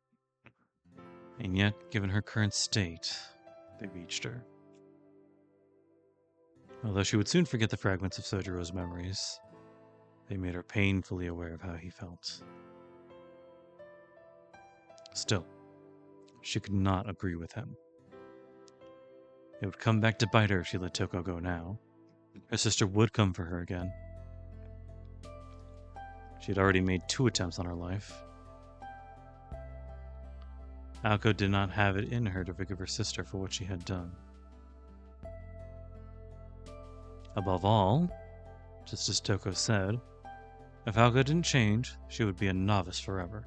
And yet, given her current state, they reached her. Although she would soon forget the fragments of Sojiro's memories, they made her painfully aware of how he felt. Still, she could not agree with him. It would come back to bite her if she let Touko go now. Her sister would come for her again. She had already made 2 attempts on her life. Aoko did not have it in her to forgive her sister for what she had done. Above all, just as Touko said, if Aoko didn't change, she would be a novice forever.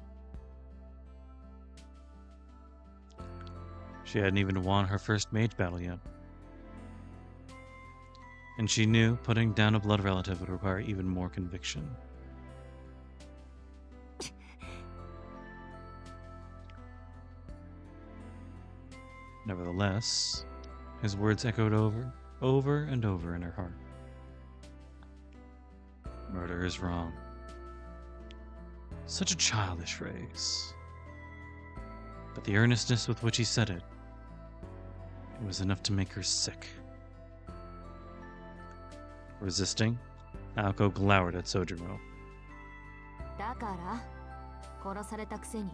She hadn't even won her first mage battle yet. And she knew putting down a blood relative would require even more conviction. Nevertheless, his words echoed over and over in her heart. Murder is wrong. Such a childish phrase. But the earnestness with which he said it was enough to make her sick. Resisting, Aoko glowered at Sojiro. だから殺されたくせに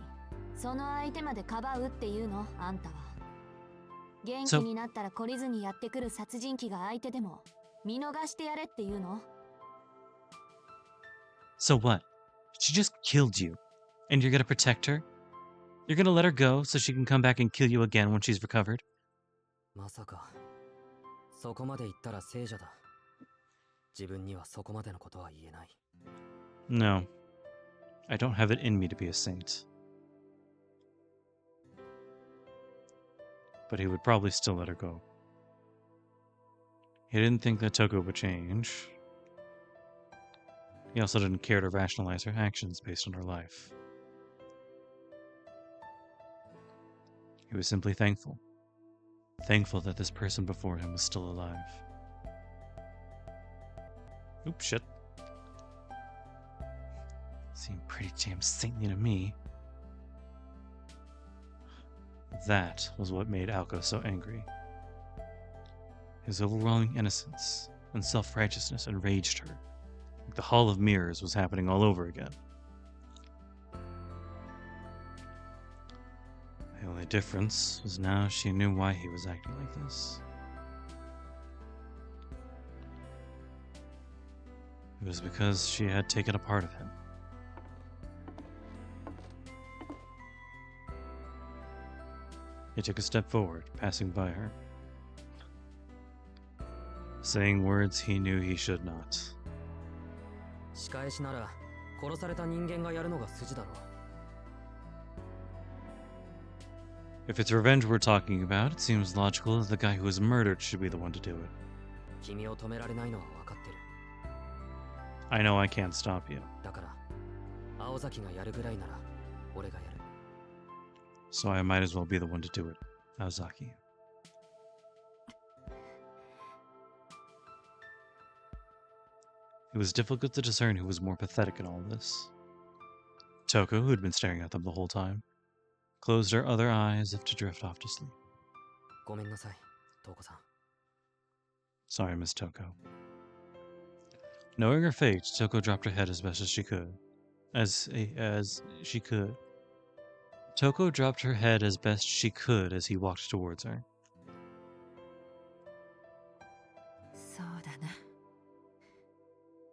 その相手までかばうっていうのあんたは。元気になったら懲りずにやってくる殺人鬼が相手でも見逃してやれっていうの？ So what? She just killed you. And you're gonna protect her? You're gonna let her go so she can come back and kill you again when she's recovered? まさかそこまで言ったら聖者だ。自分にはそこまでのことは言えない。 No. I don't have it in me to be a saint. But he would probably still let her go. He didn't think that Touko would change. He also didn't care to rationalize her actions based on her life. He was simply thankful. Thankful that this person before him was still alive. Oops, shit. Seemed pretty damn saintly to me. That was what made Alko so angry. His overwhelming innocence and self-righteousness enraged her. Like the Hall of Mirrors was happening all over again. The only difference was now she knew why he was acting like this. It was because she had taken a part of him. He took a step forward, passing by her, saying words he knew he should not. 仕返しなら殺された人間がやるのが筋だろう。 If it's revenge we're talking about, it seems logical that the guy who was murdered should be the one to do it. 君を止められないのは分かってる。 I know I can't stop you. だから青崎がやるぐらいなら俺がやる。 So I might as well be the one to do it, Aozaki. It was difficult to discern who was more pathetic in all this. Touko, who had been staring at them the whole time, closed her other eye as if to drift off to sleep. ごめんなさい、トウコさん。 Sorry, Miss Touko. Knowing her fate, Touko dropped her head as best as she could. As she could. Touko dropped her head as best she could as he walked towards her. そうだな。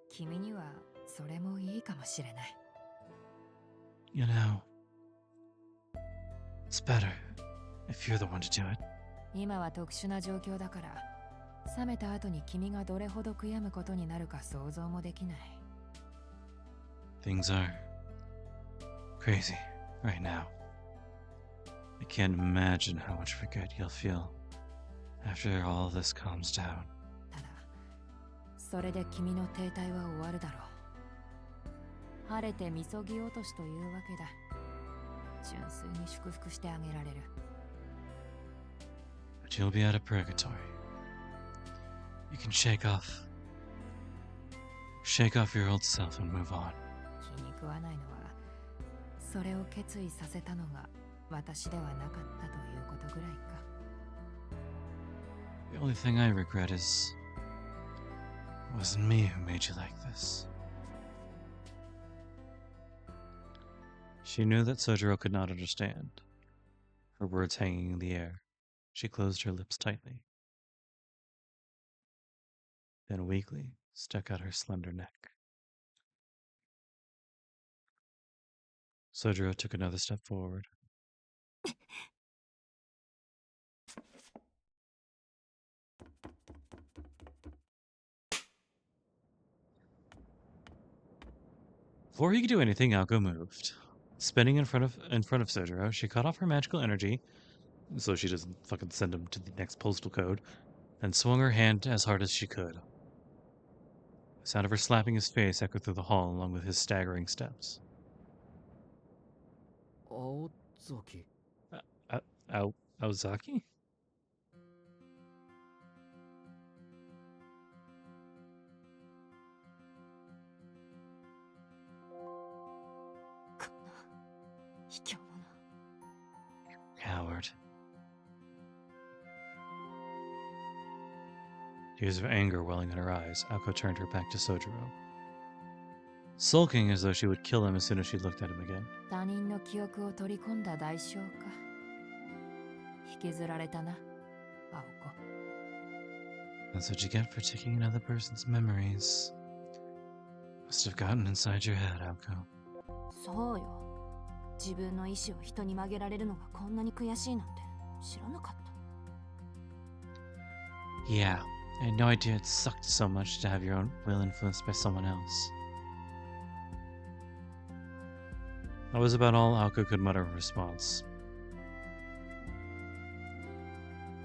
君にはそれもいいかもしれない。 You know, it's better if you're the one to do it. 今は特殊な状況だから、冷めた後に君がどれほど悔やむことになるか想像もできない。 Things are crazy right now. I can't imagine how much regret you'll feel after all this calms down. ただ、それで君の停滞は終わるだろう。晴れてみそぎ落としというわけだ。純粋に祝福してあげられる。 But you'll be out of purgatory. You can shake off your old self and move on. 気に食わないのは、それを決意させたのが私ではなかったということぐらいか。 The only thing I regret is it wasn't me who made you like this. She knew that Sojiro could not understand. Her words hanging in the air, she closed her lips tightly. Then weakly stuck out her slender neck. Sojiro took another step forward. Before he could do anything, Alko moved. Spinning in front of Sojiro, she cut off her magical energy, so she doesn't fucking send him to the next postal code, and swung her hand as hard as she could. The sound of her slapping his face echoed through the hall along with his staggering steps. 青崎。 Aozaki? 卑怯者。 Coward. Tears of anger welling in her eyes, Alko turned her back to Sojiro. Sulking as though she would kill him as soon as she looked at him again. 他人の記憶を取り込んだ代償か。引きずられたな、青子。 That's what you get for taking another person's memories. Must have gotten inside your head, Alko. そうよ。自分の意志を人に曲げられるのがこんなに悔しいなんて知らなかった。 Yeah, I had no idea it sucked so much to have your own will influenced by someone else. That was about all Alko could mutter in response.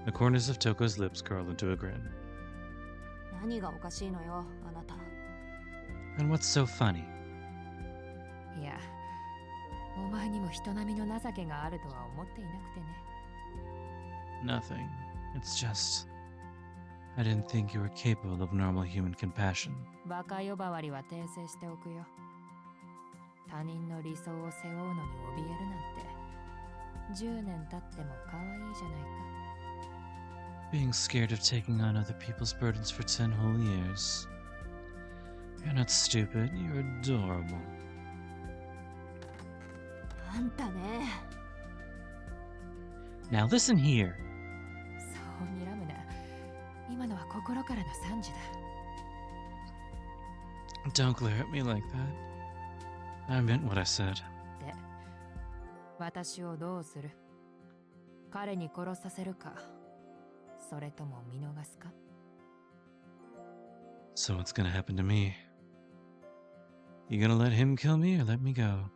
The corners of Toko's lips curled into a grin. 何がおかしいのよ、あなた。 And what's so funny? いや、お前にも人並みの情けがあるとは思っていなくてね。 Nothing. It's just... I didn't think you were capable of normal human compassion. バカ呼ばわりは訂正しておくよ。他人の理想を背負うのに怯えるなんて10年経っても可愛いじゃないか。 Being scared of taking on other people's burdens for 10 whole years. You're not stupid, you're adorable. あんたね。 Now listen here. そう睨むな。今のは心からの賛辞だ。 Don't glare at me like that. I meant what I said. で、私をどうする？彼に殺させるか、それとも見逃すか？ So what's gonna happen to me? You gonna let him kill me or let me go?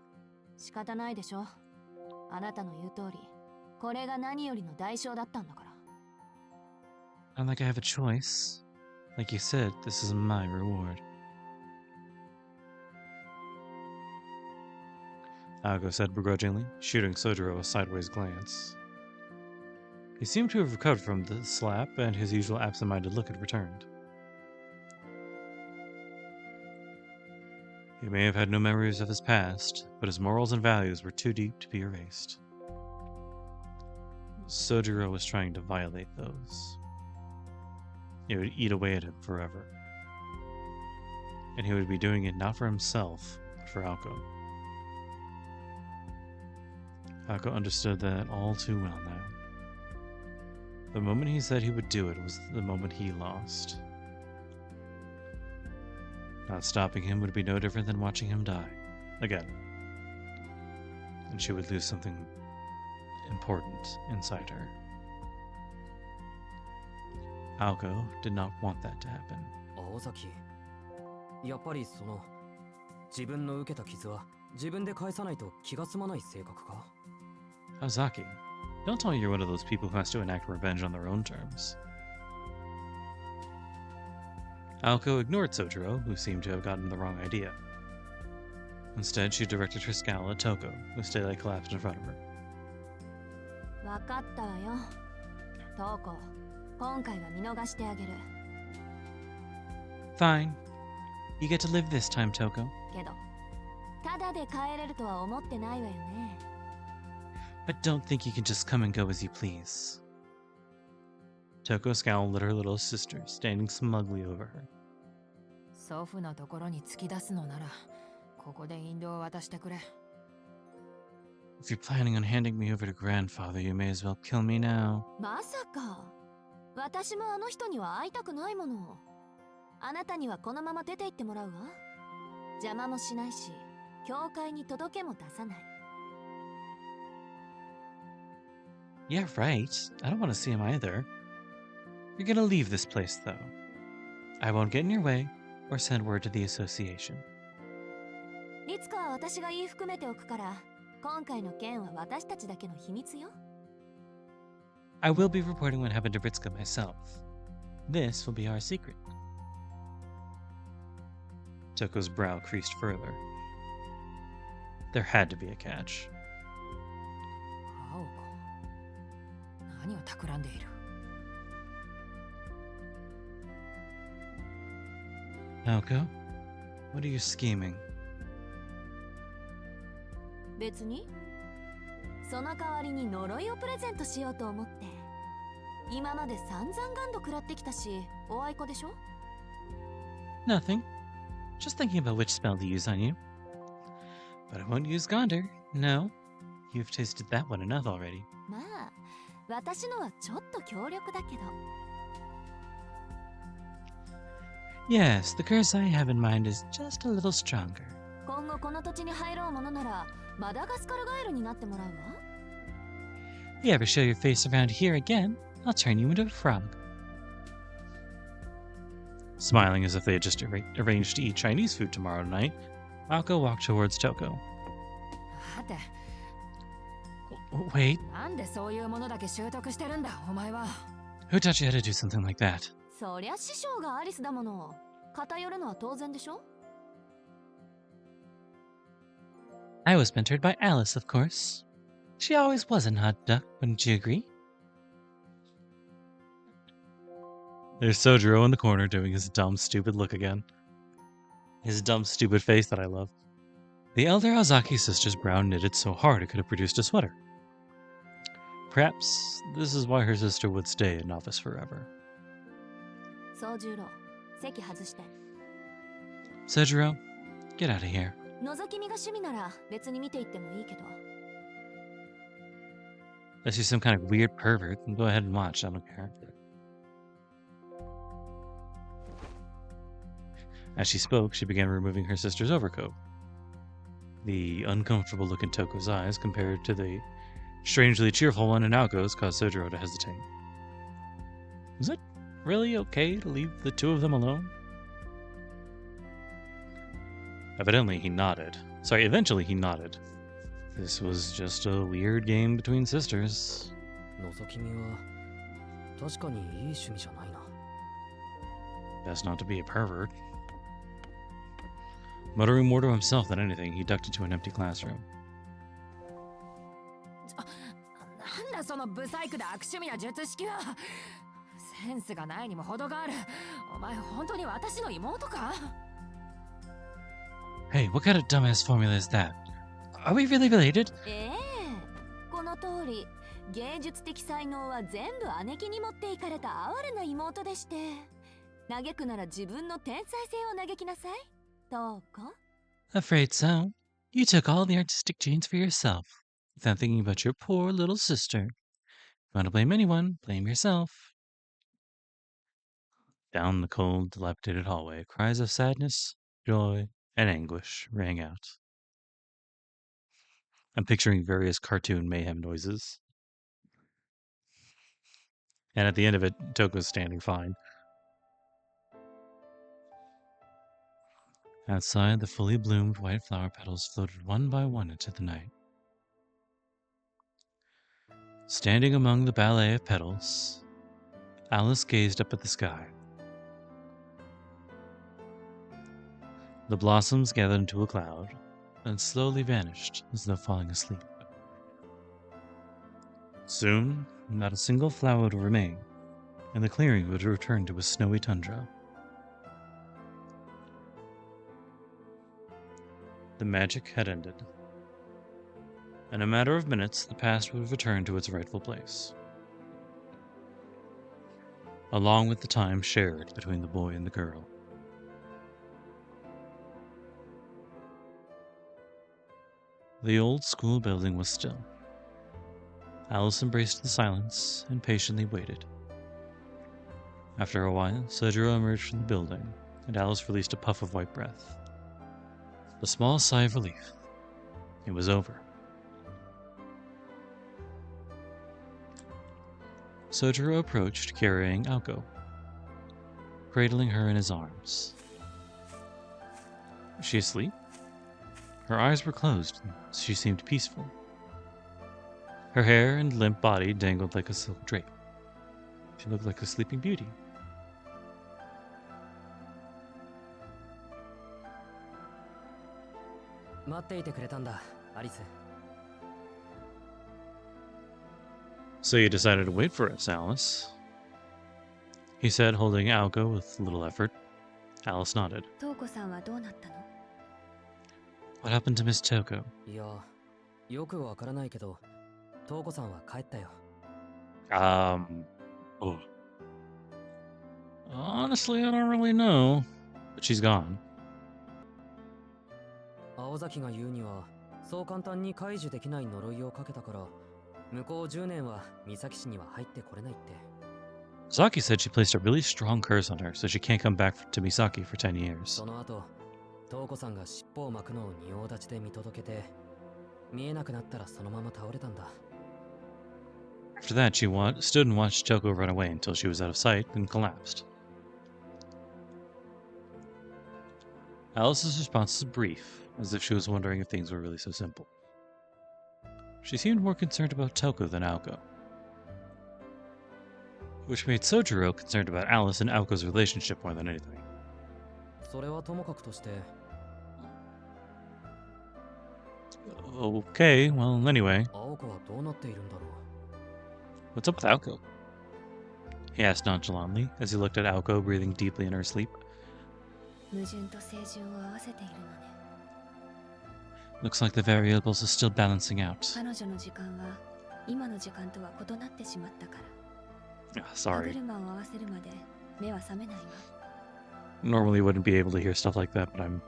仕方ないでしょ。あなたの言う通り、これが何よりの代償だったんだから。 Not like I have a choice. Like you said, this is my reward. Alko said begrudgingly, shooting Sojiro a sideways glance. He seemed to have recovered from the slap, and his usual absent-minded look had returned. He may have had no memories of his past, but his morals and values were too deep to be erased. Sojiro was trying to violate those. It would eat away at him forever. And he would be doing it not for himself, but for Alko. Alko understood that all too well now. The moment he said he would do it was the moment he lost. Not stopping him would be no different than watching him die. Again. And she would lose something important inside her. Alko did not want that to happen. 青崎、やっぱりその自分の受けた傷は自分で返さないと気が済まない性格か？ Ozaki, don't tell me you're one of those people who has to enact revenge on their own terms. Alko ignored Sojiro, who seemed to have gotten the wrong idea. Instead, she directed her scowl at Touko, who steadily collapsed in front of her. わかったわよ。トウコ、今回は見逃してあげる。 Fine. You get to live this time, Touko. けど、ただで帰れるとは思ってないわよね。 But don't think you can just come and go as you please. Touko scowled at her little sister, standing smugly over her. 祖父のところに突き出すのなら、ここで引導を渡してくれ。 If you're planning on handing me over to grandfather, you may as well kill me now. まさか。私もあの人には会いたくないもの。あなたにはこのまま出て行ってもらうわ。邪魔もしないし、教会に届けも出さない。 Yeah, right. I don't want to see him either. You're gonna leave this place, though. I won't get in your way or send word to the association. いつかは私が言い含めておくから、今回の件は私たちだけの秘密よ。 I will be reporting what happened to Ritsuka myself. This will be our secret. Toko's brow creased further. There had to be a catch. 青子、何を企んでいる？ Alko, what are you scheming? 別にその代わりに呪いをプレゼントしようと思って。今まで散々ガンド食らってきたし、おあいこでしょ？ Nothing. Just thinking about which spell to use on you. But I won't use Gonder. No. You've tasted that one enough already. まあ、私のはちょっと強力だけど。 Yes, the curse I have in mind is just a little stronger. 今今後この土地に入ろうものならマダガスカルガエルになってもらうわ。 You ever show your face around here again, I'll turn you into a frog. Smiling as if they had just arranged to eat Chinese food tomorrow night, Aoko walked towards Touko. 待て、 Wait, なんでそういうものだけ習得してるんだお前は。 who taught you how to do something like that? そりゃ師匠がアリスだもの。偏るのは当然でしょ。 I was mentored by Alice, of course. She always was an odd duck, wouldn't you agree? There's Sojiro in the corner doing his dumb, stupid look again. His dumb, stupid face that I love. The elder Ozaki sister's brow knitted so hard it could have produced a sweater. Perhaps this is why her sister would stay a novice forever. 宗十郎、席外して。 Sojiro, get out of here. 覗き見が趣味なら別に見ていってもいいけど。 Unless you're some kind of weird pervert, then go ahead and watch. I don't care. As she spoke, she began removing her sister's overcoat. The uncomfortable look in Toko's eyes compared to the strangely cheerful one in Aoko's caused Sojiro to hesitate. Was it really okay to leave the two of them alone? Eventually he nodded. This was just a weird game between sisters. 覗き見は確かにいい趣味じゃないな。 Best not to be a pervert. Muttering more to himself than anything, he ducked into an empty classroom. なんだそのブサイクで悪趣味な術式は。センスがないにも程がある。お前本当に私の妹か？ Hey, what kind of dumbass formula is that? Are we really related? ええ、この通り芸術的才能は全部姉貴に持っていかれた哀れな妹でして、嘆くなら自分の天才性を嘆きなさい。どうか？ Afraid so. You took all the artistic genes for yourself, without thinking about your poor little sister. If you want to blame anyone, blame yourself. Down the cold, dilapidated hallway, cries of sadness, joy, and anguish rang out. I'm picturing various cartoon mayhem noises. And at the end of it, Toko's standing fine. Outside, the fully bloomed white flower petals floated one by one into the night. Standing among the ballet of petals, Alice gazed up at the sky. The blossoms gathered into a cloud and slowly vanished as though falling asleep. Soon, not a single flower would remain, and the clearing would return to a snowy tundra. The magic had ended. In a matter of minutes, the past would return to its rightful place, along with the time shared between the boy and the girl. The old school building was still. Alice embraced the silence and patiently waited. After a while, Sojiro emerged from the building, and Alice released a puff of white breath. A small sigh of relief. It was over. Sojiro approached, carrying Aoko, cradling her in his arms. Was she asleep? Her eyes were closed, and she seemed peaceful. Her hair and limp body dangled like a silk drape. She looked like a sleeping beauty. So you decided to wait for us, Alice? He said, holding Aoko with little effort. Alice nodded. トウコさんはどうなったの？ What happened to Miss Touko? いや、よくわからないけど、トウコさんは帰ったよ。Oh. Honestly, I don't really know. But she's gone. 青崎が言うには、そう簡単に解除できない呪いをかけたから、向こう10年は三崎市には入ってこれないって。Saki said she placed a really strong curse on her, so she can't come back to Misaki for 10 years. その後、東子さんが尻尾を巻くのを仁王立ちで見届けて、見えなくなったらそのまま倒れたんだ。 After that, she stood and watched Touko run away until she was out of sight, then collapsed. Alice's response was brief, as if she was wondering if things were really so simple. She seemed more concerned about Touko than Aoko, which made Sojiro concerned about Alice and Aoko's relationship more than anything. それはともかくとして、 Okay, well, anyway, 青子はどうなっているんだろう。 what's up with Aoko? He asked nonchalantly, as he looked at Aoko breathing deeply in her sleep. 矛盾と正準を合わせているのね。 Looks like the variables are still balancing out. 彼女の時間は今の時間とは異なってしまったから。 Sorry. 歯車を合わせるまで目は覚めないわ。 Normally wouldn't be able to hear stuff like that, but I'm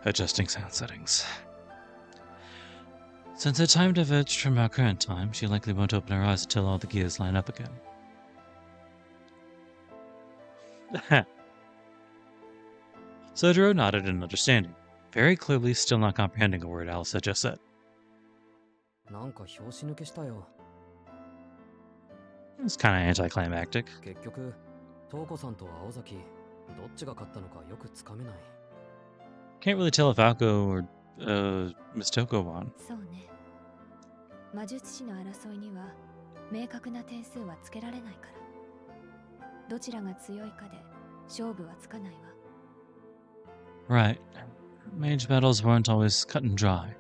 adjusting sound settings. Since her time diverged from our current time, she likely won't open her eyes until all the gears line up again. Sojiro nodded in understanding, very clearly still not comprehending a word Alice had just said. なんか拍子抜けしたよ。 It's kind of anticlimactic. 結局、東子さんと青崎、どっちが勝ったのかよくつかめない。 Can't really tell if Aoko or Miss Touko won. そうね。魔術師の争いには明確な点数はつけられないから。どちらが強いかで勝負はつかないわ。 Right. Mage battles weren't always cut and dry.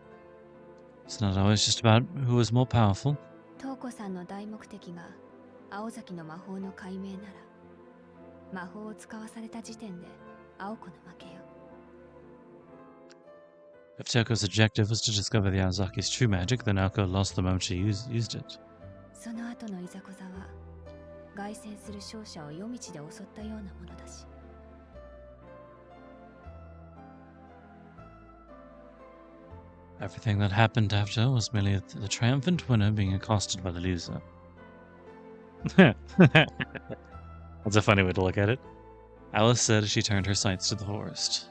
It's not always just about who was more powerful. 東子さんの大目的が青崎の魔法の解明なら、魔法を使わされた時点で青子の負けよ。 If Touko's objective was to discover the Aozaki's true magic, then Aoko lost the moment she used it. その後のいざこざは凱旋する勝者を夜道で襲ったようなものだし。 Everything that happened after was merely the triumphant winner being accosted by the loser. That's a funny way to look at it. Alice said as she turned her sights to the forest.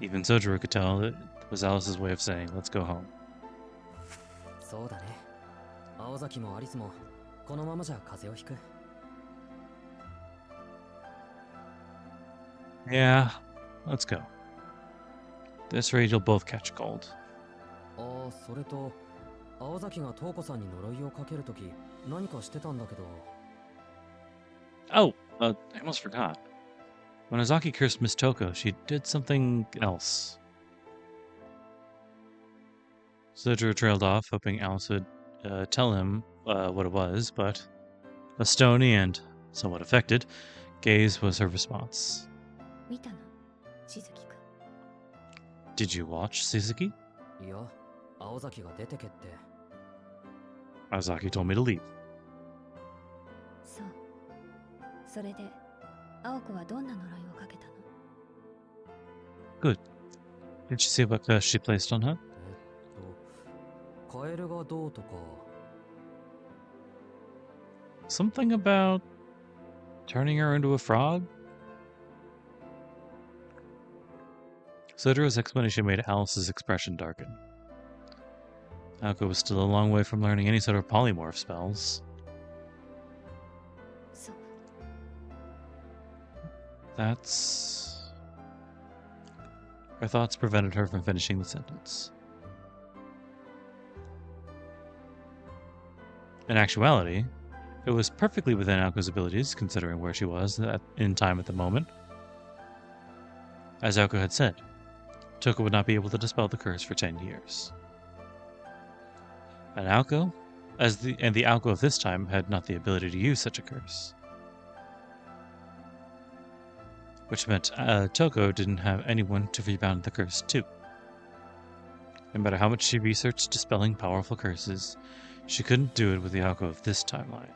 Even Sojiro could tell that it was Alice's way of saying, let's go home. そうだね。青崎もアリスもこのままじゃ風邪をひく。 Yeah, let's go. At this rate, you'll both catch a cold. ああ、それと青崎が東子さんに呪いをかけるとき何かしてたんだけど。 Oh, I almost forgot. When Ozaki cursed Miss Touko, she did something else. Sojiro trailed off, hoping Alice would tell him what it was, but a stony and somewhat affected gaze was her response. 見たの、しずきくん。 Did you watch Suzuki? いや、青崎が出てけって。 Ozaki told me to leave. そう。それで、青子はどんな呪いをかけたの？ Good. Did you see what curse she placed on her? カエルがどうとか。 Something about turning her into a frog? Sojiro's explanation made Alice's expression darken. Aoko was still a long way from learning any sort of polymorph spells. そう。 That's... Her thoughts prevented her from finishing the sentence. In actuality, it was perfectly within Aoko's abilities, considering where she was in time at the moment. As Aoko had said, Touko would not be able to dispel the curse for 10 years. And Aoko, the Aoko of this time, had not the ability to use such a curse. Which meant Touko didn't have anyone to rebound the curse to. No matter how much she researched dispelling powerful curses, she couldn't do it with the Aoko of this timeline.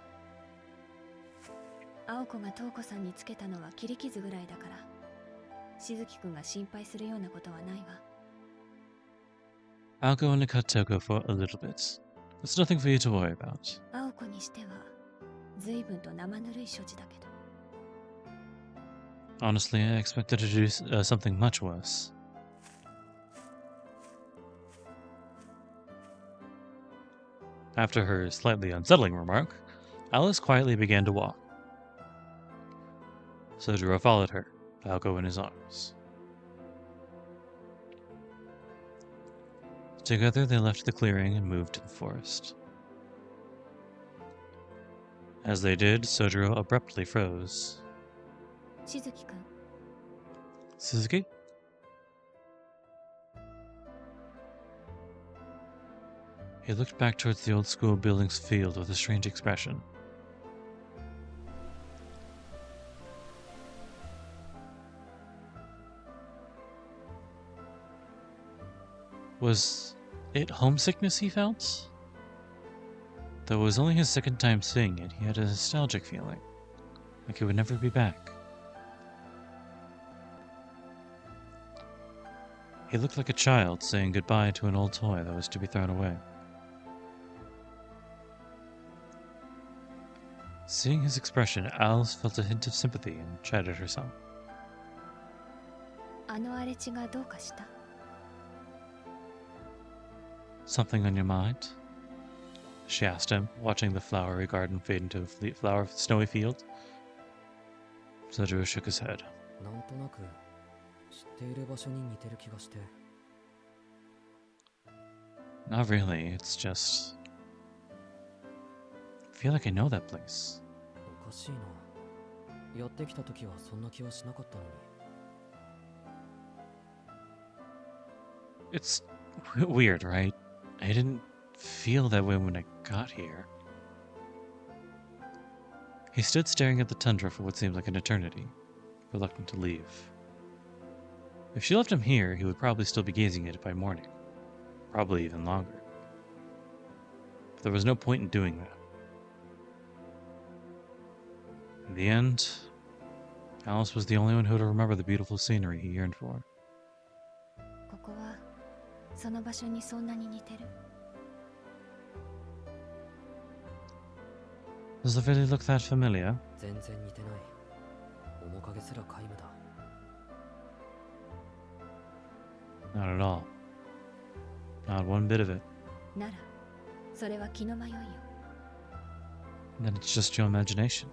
青子が東子さんにつけたのは切り傷ぐらいだから、しずきくんが心配するようなことはないわ。 Aoko only cut Touko for a little bit. It's nothing for you to worry about. 青子にしては随分と生ぬるい処置だけど。Honestly, I expected to do something much worse. After her slightly unsettling remark, Alice quietly began to walk. Sojiro followed her, Falco in his arms. Together they left the clearing and moved to the forest. As they did, Sojiro abruptly froze. しずきくん、 Suzuki? He looked back towards the old school building's field with a strange expression. Was it homesickness he felt? Though it was only his second time seeing it, he had a nostalgic feeling, like he would never be back. He looked like a child saying goodbye to an old toy that was to be thrown away. Seeing his expression, Alice felt a hint of sympathy and chided herself. あの荒れ地がどうかした？ Something on your mind? She asked him, watching the flowery garden fade into a snowy field. Sojiro shook his head. なんとなく知っている場所に似てる気がして。 Not really, it's just... I feel like I know that place. おかしいな。やってきた時はそんな気はしなかったのに。 It's weird, right? I didn't feel that way when I got here. He stood staring at the tundra for what seemed like an eternity, reluctant to leave. If she left him here, he would probably still be gazing at it by morning. Probably even longer. But there was no point in doing that. In the end, Alice was the only one who would remember the beautiful scenery he yearned for. ここはその場所にそんなに似てる？ Does the valley look that familiar? 全然似てない。面影すら皆無だ。 Not at all. Not one bit of it. ならそれは気の迷いよ。 Then it's just your imagination.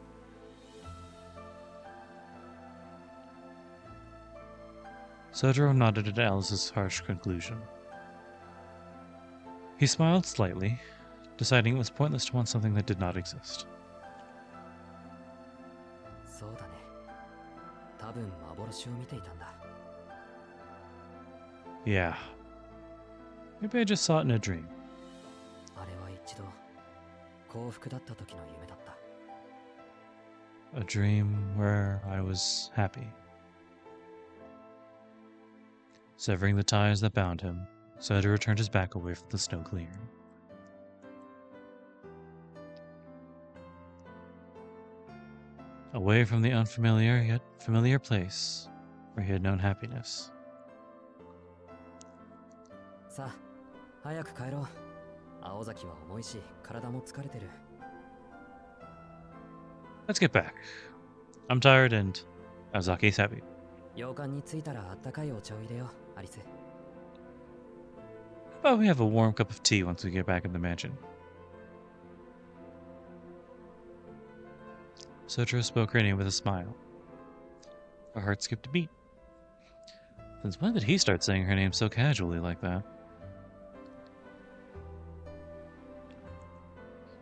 Sojiro nodded at Alice's harsh conclusion. He smiled slightly, deciding it was pointless to want something that did not exist. そうだね。多分幻を見ていたんだ。 Yeah. Maybe I just saw it in a dream. あれは一度幸福だった時の夢だった。 A dream where I was happy. Severing the ties that bound him, Sojiro turned his back away from the snow clearing. Away from the unfamiliar yet familiar place where he had known happiness. さあ、早く帰ろう。青崎は重いし、体も疲れてる。 Let's get back. I'm tired and Azaki's happy. 洋館に着いたらあったかいお茶を入れよう、アリス。 How about we have a warm cup of tea once we get back in the mansion? Sojiro spoke her name with a smile. Her heart skipped a beat. Since when did he start saying her name so casually like that?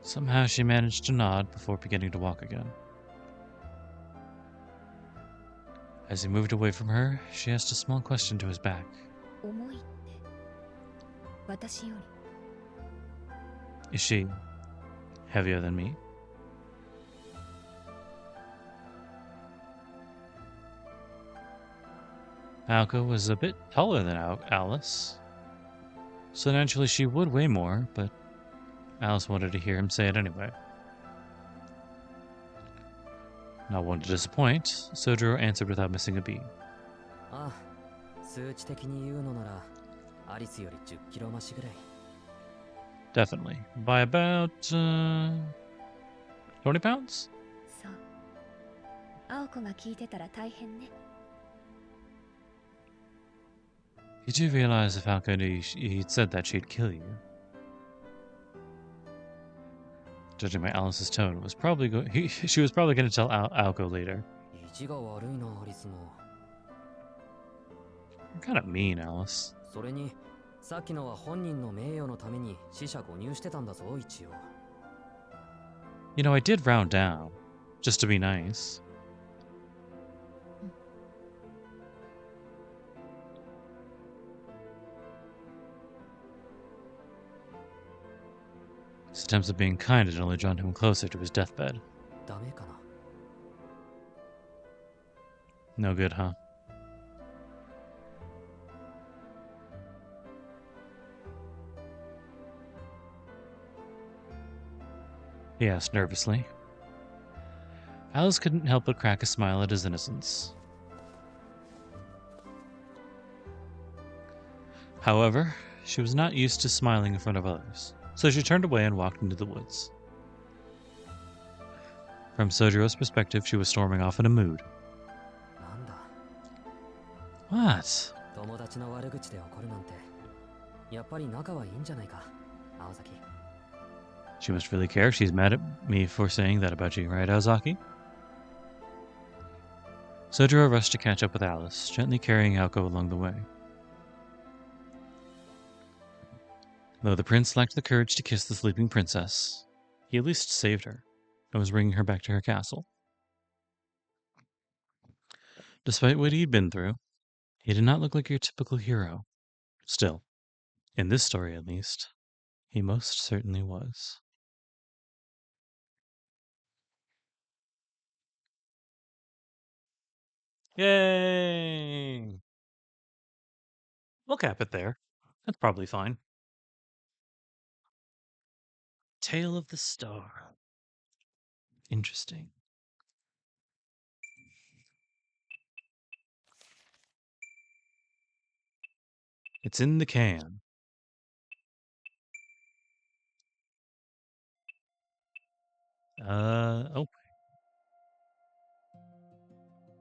Somehow she managed to nod before beginning to walk again. As he moved away from her, she asked a small question to his back. 重いって私より？ Is she heavier than me? Falco was a bit taller than Alice, so naturally she would weigh more, but Alice wanted to hear him say it anyway. Not one to disappoint, Sojiro answered without missing a beat. ああ、数値的に言うのなら、アリスより10キロ増しぐらい。 Definitely. By about 20 pounds? そう。青子が聞いてたら大変ね。 You do realize if Falco knew he'd said that she'd kill you. Judging by Alice's tone, was probably she was probably going to tell Alco later. 意地が悪いなアリスも。 You're kind of mean, Alice. それにさっきのは本人の名誉のために死者誤入してたんだぞ一応。 You know, I did round down, just to be nice. His attempts at being kind had only drawn him closer to his deathbed. ダメかな。 No good, huh? He asked nervously. Alice couldn't help but crack a smile at his innocence. However, she was not used to smiling in front of others, so she turned away and walked into the woods. From Sojiro's perspective, she was storming off in a mood. なんだ。 What? 友達の悪口で怒るなんて。やっぱり仲はいいんじゃないか、青崎。 She must really care. She's mad at me for saying that about you, right, Aozaki? Sojiro rushed to catch up with Alice, gently carrying Aoko along the way. Though the prince lacked the courage to kiss the sleeping princess, he at least saved her and was bringing her back to her castle. Despite what he'd been through, he did not look like your typical hero. Still, in this story at least, he most certainly was. Yay! We'll cap it there. That's probably fine. Tale of the Star. Interesting. It's in the can. Oh,